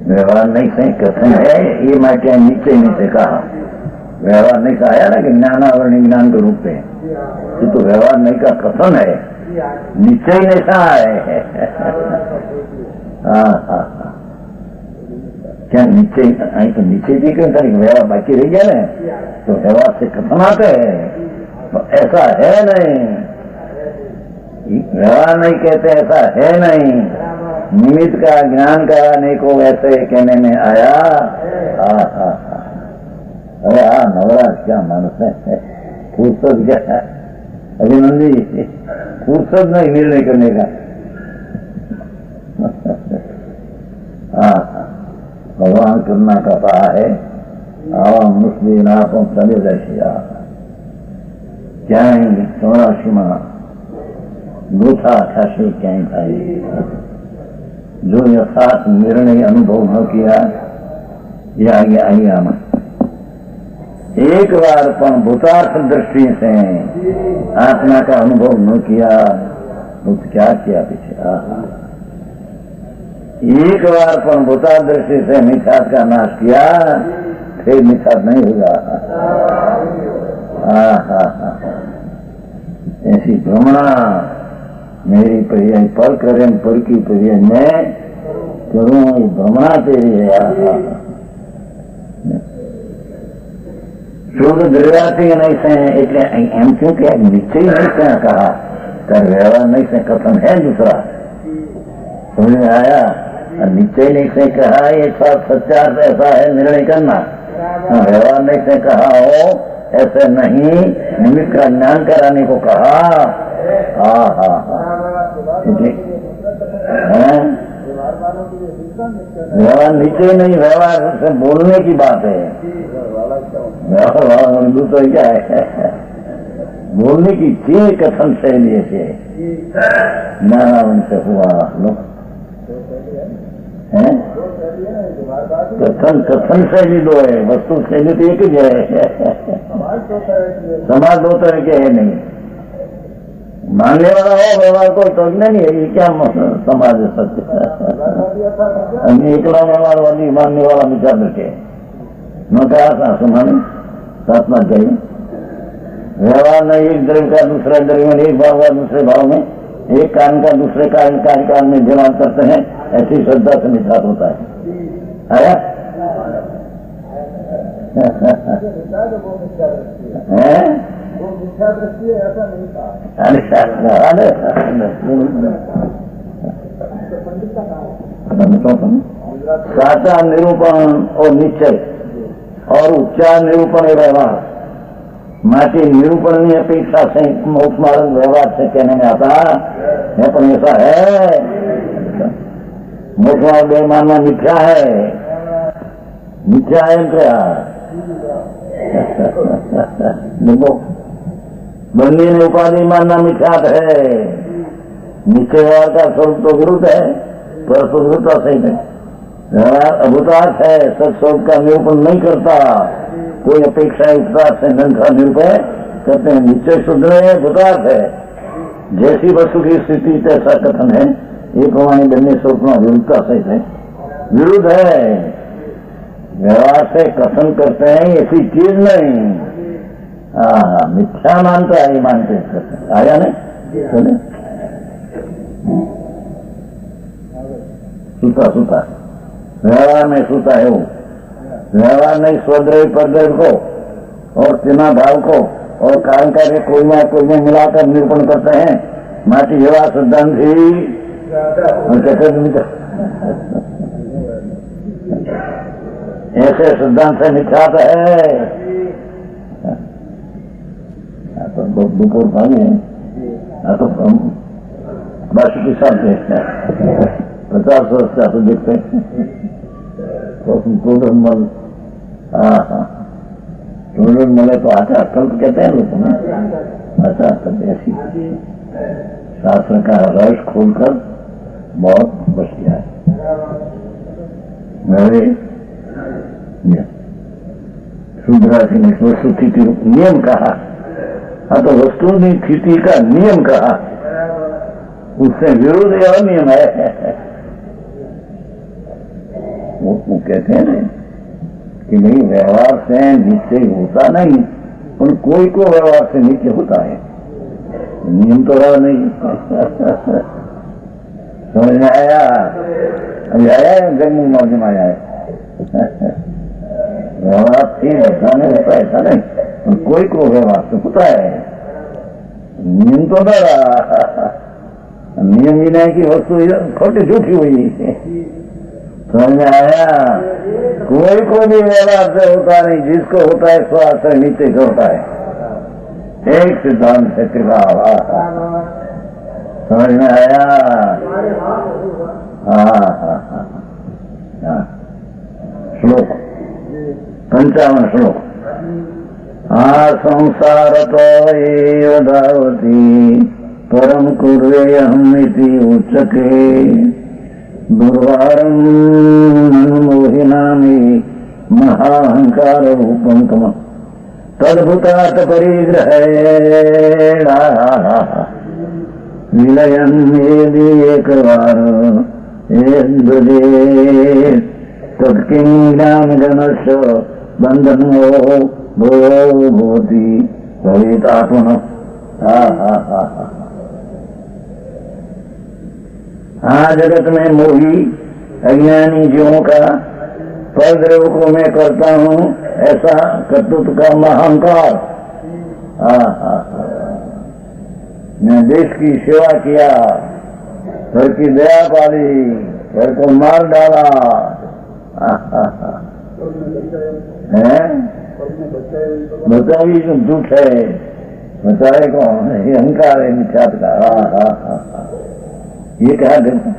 व्यवहार नहीं से कथन है, ये मैं क्या निश्चय नहीं से कहा, व्यवहार नहीं से आया ना कि ज्ञानावरण ज्ञान के रूप में, ये तो व्यवहार नहीं का कथन है, निश्चय नहीं सा है। क्या निश्चय? तो निश्चय भी क्यों करेंगे? व्यवहार बाकी रह गया ना, तो व्यवहार से कथन आते हैं, तो ऐसा है नहीं, व्यवहार नहीं कहते, ऐसा है नहीं, निमित्त का ज्ञान का नहीं को ऐसे कहने में आया। अरे नवराज क्या मानस है, फुर्सत क्या अभिनंदी, फुर्सत नहीं निर्णय करने का। भगवान करना का कहा है, आवाम मुस्लिम आपो सभी रशिया ક્યાંય 84માં ગોથા થશે ક્યાંય થાય, जो यथार्थ निर्णय अनुभव न किया आમાં एक बार पण भूतार्थ दृष्टि से आत्मा का अनुभव न किया तो क्या किया पीछे? एक बार पण भूतार्थ दृष्टि से मिथ्यात्व का नाश किया, फिर मिथ्यात्व नहीं होगा। ऐसी भ्रमणा मेरी पर्याय पर करें, पर की पर्याय मैं करूं, भ्रमणा तेरी है। शुद्ध द्रव्यार्थी नहीं से એટલે એમ क्यों કે निश्चय नहीं से कहा, कर व्यवहार नहीं से कथन है दूसरा, समझ में आया? निश्चय नहीं से कहा एक साथ सच्चार ऐसा है निर्णय करना, व्यवहार नहीं से कहा हो ऐसे नहीं, निमित्त का ज्ञान कराने को कहा। व्यवहार निश्चय नहीं, व्यवहार से बोलने की बात है। व्यवहार दूसरा क्या है? बोलने की चीज कथन शैली से ज्ञानावन से हुआ लोग है। कथन शैली दो है, वस्तु शैली तो एक ही है। समाज दो तरह के है नहीं, मानने वाला हो व्यवहार को तो नहीं है, ये क्या समाज है? सत्य एकला व्यवहार वाली मानने वाला विचार रखे न कहा था सुमाने साथमा चाहिए। व्यवहार में एक द्रव्य का दूसरे द्रव्य में, एक भाव का दूसरे भाव में, एक कारण का दूसरे कार्यकाल में जमा करते हैं, ऐसी श्रद्धा से मिथ्यात्व होता है। आया? साचा निरूपण और निश्चय और उच्चार निरूपण है व्यवहार। माटी निरूपण की अपेक्षा से उपमारण व्यवहार से कहने में आता है, पर ऐसा है मोटवा बे मानना मिथ्या है, मिथ्या है क्या? बंदी ने उपाधि मानना मिथ्यात है। निश्चय व्यवहार का स्वरूप तो विरुद्ध है, पर स्वरूप सही है। व्यवहार अभूतार्थ है, सच स्वरूप का निरूपण नहीं करता, कोई अपेक्षा उपरार्थ से नन का निरूपण करते हैं। निश्चय शुद्ध है, भूतार्थ है। जैसी वस्तु की स्थिति तैसा कथन है, ये प्रमाणे बन्ने स्वरूप विरुद्धता सहित है, विरुद्ध है। व्यवहार से कथन करते हैं ऐसी चीज नहीं, मिथ्या मानता है, ये मानते आया नहीं सुने सूता व्यवहार में सूता है वो। व्यवहार नहीं स्वद्रव्य परद्रव्य को और तीना भाव को और कारण कार्य कोई में मिलाकर निरूपण करते हैं। माटी व्यवहार सिद्धांत ही ऐसे सिद्धांत से मिथ्यात है। तो दोपहर भागे तो बाकी के साथ देखते हैं, 50 वर्ष का तो देखते हैं तो मले तो आचा अक्कल कहते हैं लोगों में, आचा अक्कल ऐसी शास्त्र का रहस्य खोलकर बहुत बच गया है। मेरे शुद्रासी ने वस्तु स्थिति नियम कहा, तो वस्तु ने स्थिति का नियम कहा, उससे विरोध यह नियम है। वो कहते हैं कि नहीं व्यवहार से निश्चय होता नहीं, पर कोई को व्यवहार से निश्चय होता है, नियम तो रहा नहीं। समझ में आया? अभी आया है जन्म मौज में आया है। व्यवहार से ऐसा नहीं होता, ऐसा नहीं, पर कोई को व्यवहार से होता है, नियम तो न रहा। नियम विनय की वस्तु खोटी झूठी हुई। समझ में आया? कोई को भी व्यवहार से होता नहीं, जिसको होता है स्वार्थ से नीचे से होता है। एक सिद्धांत है कृपा। समझ में आया? श्लोक 55 श्लोक। संसार तो एव धावती परम कुर्वेऽहम् इति उच्यते दुर्वारं मोहिनामि महाअहंकार रूपम कम तद्भुतात परिग्रहेण विलयन यदि एकवार तत्किं ज्ञानगणस्य बंधनो भवति भवेतात्मनः। हाँ, जगत में मोही अज्ञानी जीवों का परद्रव्य को मैं करता हूँ ऐसा कर्तृत्व का महाअहंकार। मैं देश की सेवा किया, घर की दया पाली, घर को मार डाला है, बचावी जो झूठ है, बचाए कौन? ये अहंकार है मिथ्यात का। ये क्या देखो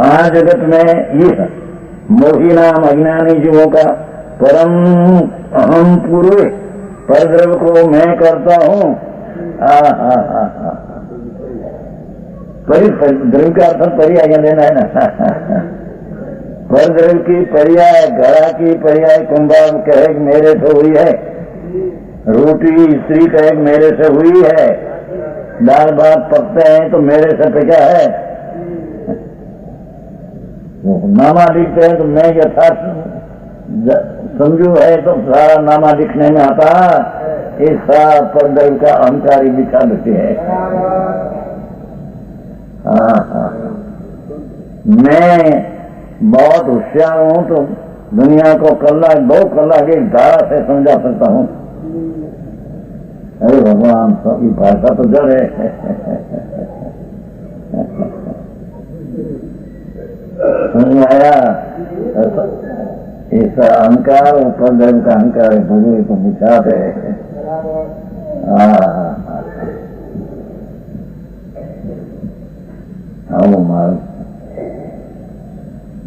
आज जगत में ये मोही नाम अज्ञानी जीवों का परम अहम पूर्व परद्रव्य को मैं करता हूँ। द्रव्य का अर्थ पर्याय लेना है ना। परद्रव्य की पर्याय, घड़ा की पर्याय कुंभार कहे मेरे से हुई है, रोटी स्त्री कहे मेरे से हुई है, दाल भात पकते हैं तो मेरे से पका है, नामा लिखते हैं तो मैं यथार्थ समझू है तो सारा नामा लिखने में आता। ऐसा परद्रव्य का अहंकारी लिखा देते हैं। मैं बहुत होशियार हूँ तो दुनिया को कल्ला 2 कलाक एक धारा से समझा सकता हूँ। अरे भगवान, सबकी भाषा तो जड़ है। समझ आया? ऐसा अहंकार परद्रव्य का अहंकार है, भगवे को मिथ्यात है।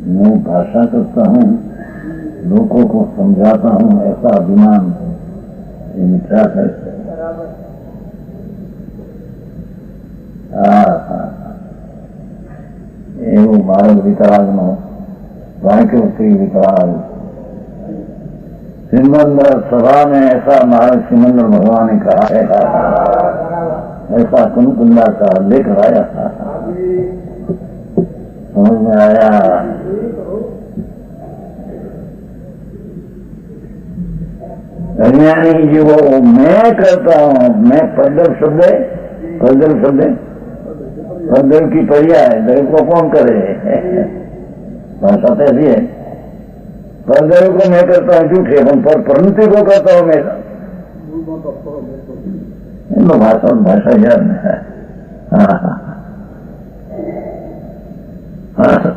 मैं भाषा करता हूँ, लोगों को समझाता हूँ, ऐसा अभिमान ये मिथ्यात है। एवं मार्ग वितराग नो वाक्योक्ति वितराग सिमंदर सभा में ऐसा महाराज सिमंदर भगवान ने कहा है, ऐसा कुंकुंदा का लेख आया था। समझ में आया? अज्ञानी जीवो मैं करता हूँ, मैं परद्रव्य की पर्याय है, द्रव्य को कौन करे? भाषा तो ऐसी है। परद्रव्य को मैं करता हूँ झूठे, हम परिणति को करता हूँ मैं। भाषा याद है।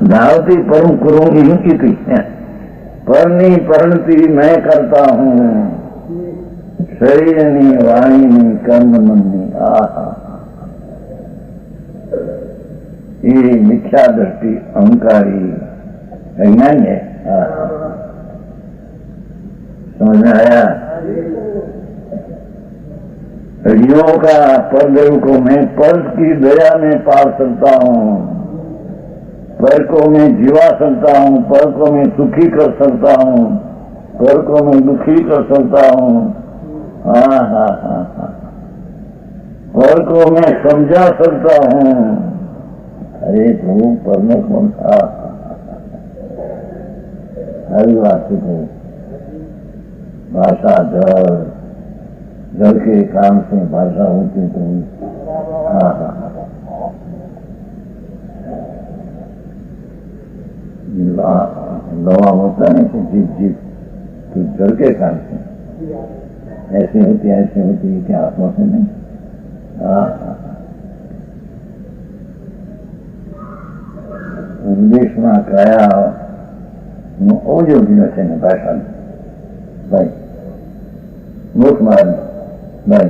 धावती परम करूंगी की परनी परिणति मैं करता हूँ, शरीर नहीं, वाणी नहीं, कर्म मन नहीं। ये मिथ्या दृष्टि अहंकारी अज्ञान है। समझ में आया? हरियों का परद्रव्य को मैं पर की दया में पाल सकता हूँ, पर को मैं जीवा सकता हूँ, पर को मैं सुखी कर सकता हूँ, पर को मैं दुखी कर सकता हूँ। पर को मैं समझा सकता हूँ। अरे प्रभु, पर में कौन था? हरिवासी को भाषा जल के काम से भाषा होती तो दवा होता है तो जीत तो जल के काम से ऐसे होती है क्या आत्मा से नहीं? विदेश में कया ओजो दिनो છે ને ભાષા ભાઈ મુખ માર્ગ ભાઈ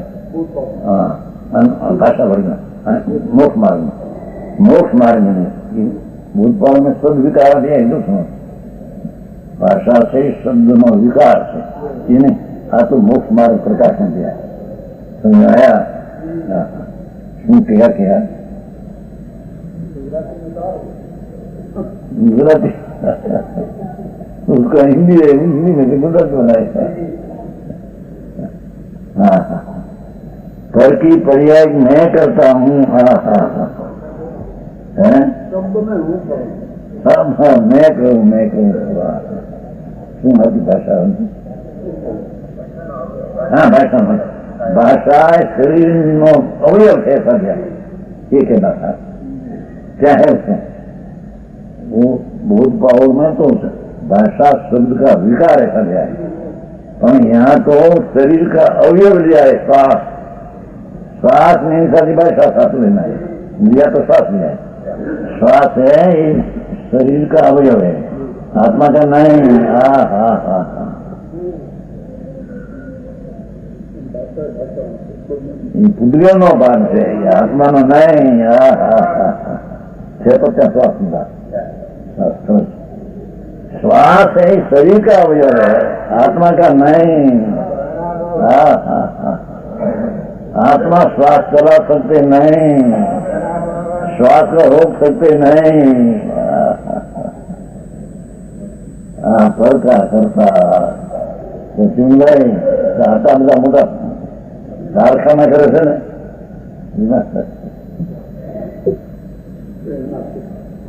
भाषा वर्ग मोक्ष मार्ग में भूतपाल में शब्द विकार है हिंदू समझ भाषा से शब्द नो विकार है ये नहीं आ तो मोक्ष मार्ग प्रकाश में दिया समझ आया? શું क्या गुजराती उसका हिंदी में गुजरात बनाया। हाँ, पर की पर्याय मैं करता हूँ। हाँ हाँ हाँ, शब्द में हूँ करूँ। हाँ, मैं करूँ। શું હતી ભાષા? હા, ભાષા શરીરનો અવયવ છે સભ્ય, ये के भाषा क्या है उसमें? वो बहुत पावर में तो भाषा शब्द का विकार है सभ्य, पर यहाँ तो शरीर का अवयव लिया है। श्वास नहीं सारी भाषा साथ लेना है, लिया तो श्वास लिया है। श्वास है ये शरीर का अवयव है, आत्मा का नहीं। हाँ हाँ हाँ हाँ, પુદ્ગલ નો ભાગ છે, આત્મા નો નહીં। હા હા હા હા, છે તો ત્યાં શ્વાસ નો श्वास है शरीर का अवयव है, आत्मा का नहीं। हाँ हाँ हाँ, आत्मा श्वास चला सकते नहीं, श्वास को रोक सकते नहीं। हाँ, करता तो चुंगाई आता બધા મોટા कारखाना करे છે ને।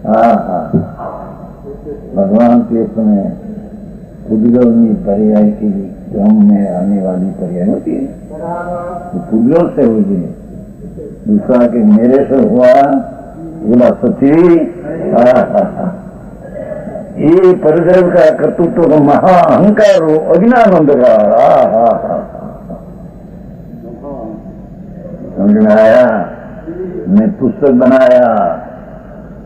हाँ हाँ, भगवान के समय पुद्गल पर्याय की क्रम में आने वाली पर्याय होती है, तो पुद्गल से हुई। दूसरा के मेरे से हुआ, बोला सची। हाँ हाँ हाँ, ये परिद्रव का कर्तृत्व तो महा अहंकार हो, अज्ञान अंधकार। हाँ हाँ हाँ, समझ में आया? मैं पुस्तक बनाया,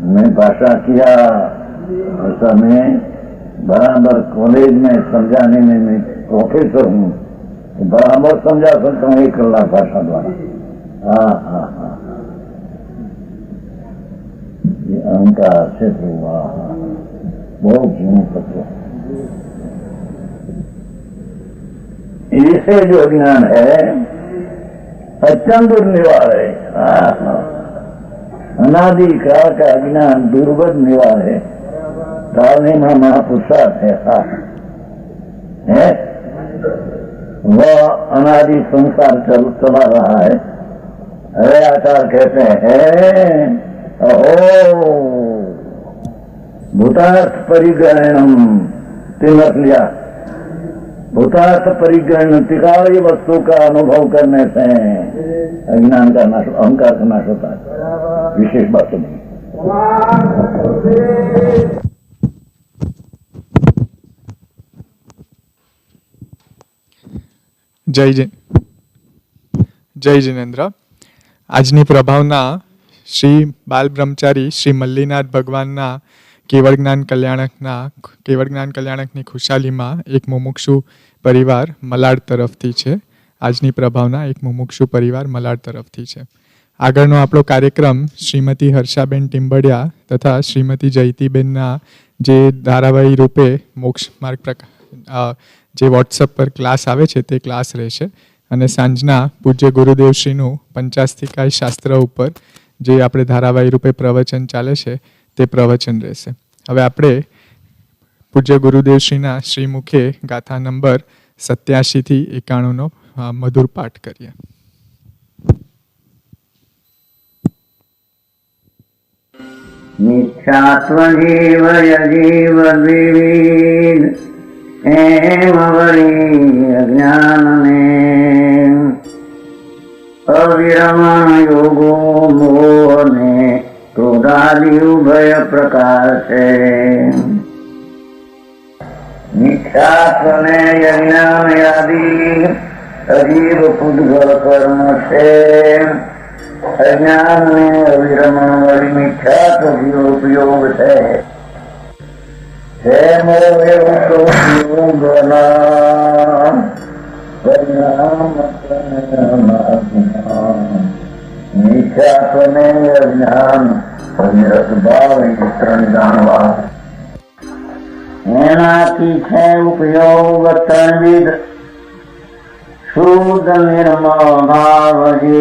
मैं भाषा किया, भाषा में बराबर कॉलेज में समझाने में मैं प्रोफेसर हूँ, तो बराबर समझा सकता हूँ 1 कलाक भाषा द्वारा। हाँ हाँ हाँ, ये अहंकार से हुआ, बहुत जीवन तत्व। इसे जो अज्ञान है अत्यंत दुर्निवार है। अनादि काल का अज्ञान दुर्बद निवार है, टालने में महापुरुषार्थ है। वह अनादि संसार चला रहा है। अरे आचार्य कहते हैं, ओ भूतार्थ परिग्रहणम, तिलक लिया। भूतार्थ परिग्रहण तिकाली वस्तु का अनुभव करने से अज्ञान का नाश, अहंकार का नाश होता है। विशेष बात तो नहीं। જય જિનેન્દ્ર। આજની પ્રભાવના શ્રી બાલ બ્રહ્મચારી શ્રી મલ્લીનાથ ભગવાનના કેવળ જ્ઞાન કલ્યાણકની ખુશાલીમાં એક મુમુક્ષુ પરિવાર મલાડ તરફથી છે। આજની પ્રભાવના એક મુમુક્ષુ પરિવાર મલાડ તરફથી છે। આગળનો આપણો કાર્યક્રમ શ્રીમતી હર્ષાબેન ટીમ્બડિયા તથા શ્રીમતી જયતીબેનના જે ધારાવાહી રૂપે મોક્ષ માર્ગ જે વોટ્સઅપ પર ક્લાસ આવે છે તે ક્લાસ રહેશે, અને સાંજના પૂજ્ય ગુરુદેવશ્રીનું પંચાસ્તિકાય શાસ્ત્ર ઉપર જે આપણે ધારાવાહી રૂપે પ્રવચન ચાલે છે તે પ્રવચન રહેશે। હવે આપણે પૂજ્ય ગુરુદેવશ્રીના શ્રીમુખે ગાથા નંબર 87 થી 91નો મધુર પાઠ કરીએ। मिथ्यात्वजीव यजीव द्विविध एम वरी अज्ञान में अविरमण योगो मोह ने क्रोधादि उभय प्रकार से मिथ्यात्व ने यज्ञान आदि अजीव पुद्गल कर्म से अज्ञान में अविरमण वाली मिथ्यात्व उपयोग से मिथ्यात्व में अज्ञान अविरत भाव जानवा एनाथी है उपयोग तनविद शुद्ध निर्मल भाव जे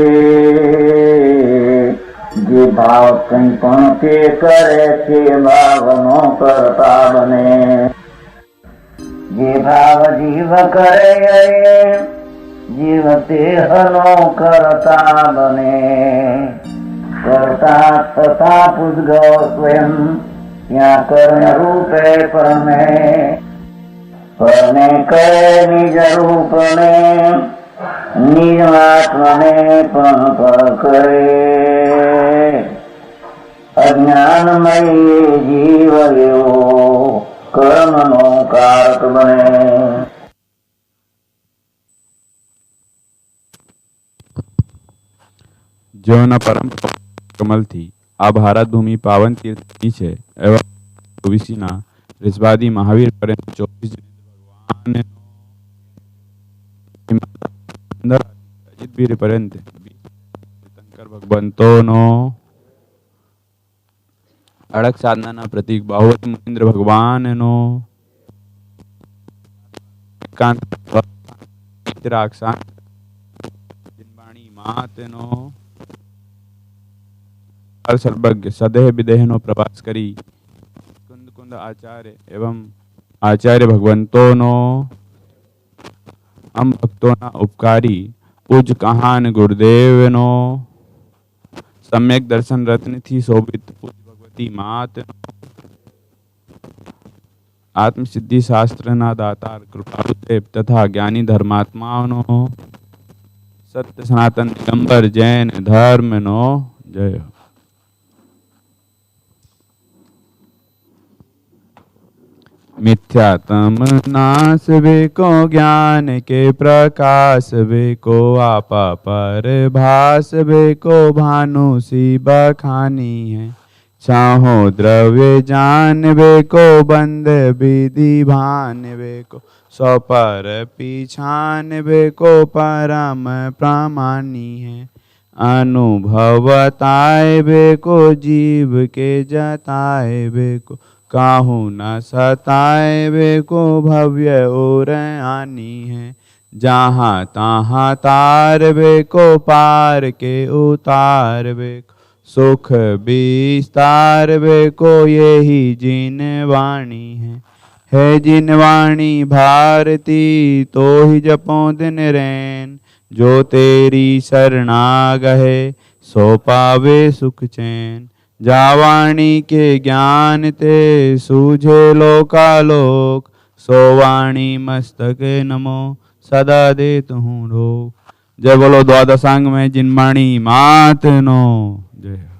भाव कहीं पण के करे छे भावनो करता बने जे भाव जीव करे जीव तेहनो करता बने करता तथा पुद्गल स्वयं या कर्ण रूपे परने करे निज रूप ने निज आत्मने पण करे अज्ञानमयी जीव एवो कर्मनो कारक बने। જેઓના પરમ કમલથી આ ભારત ભૂમિ પાવન તીર્થની છે એવા ઓવીસીના રિઝવાદી મહાવીર પર્યંત 24 ભગવાન અજીતવીર પર્યંત શંકર ભગવંતોનો અડક સાધનાના પ્રતીક બાહુવત મહેન્દ્ર ભગવાનનો જિનવાણી માતનો सर्वज्ञ सदेह विदेहनो प्रवास करी कुंद कुंद आचार्य एवं आचार्य भगवंतोनो हम भक्तोना उपकारी पूज कहान गुरुदेवनो सम्यक दर्शन रत्न थी शोभित पूज भगवती मात आत्म सिद्धि शास्त्र ना दातार कृपालुदेव तथा ज्ञानी धर्मात्माओनो सत्य सनातन दिगंबर जैन धर्म नो जय। मिथ्यातम नाश को ज्ञान के प्रकाश को आपा पर भास को भानु सी बखानी है चाहो द्रव्य जान को बंद विधि भान को सौ पर पीछान को परम प्रामाणी है अनुभवताए को जीव के जताए को काहू न सताए वे को भव्य और आनी है जहाँ तहाँ तार वे को पार के उतार वे को सुख विस्तार वे को यही जिनवाणी है जिनवाणी भारती तो ही जपो दिन रैन जो तेरी शरणा गहे सो पावे सुख चैन जावाणी के ज्ञान ते सूझे लोकालोक सोवाणी मस्तक नमो सदा दे तुहूँ रोक। जय बोलो द्वादशांग में जिनवाणी मात नो जय।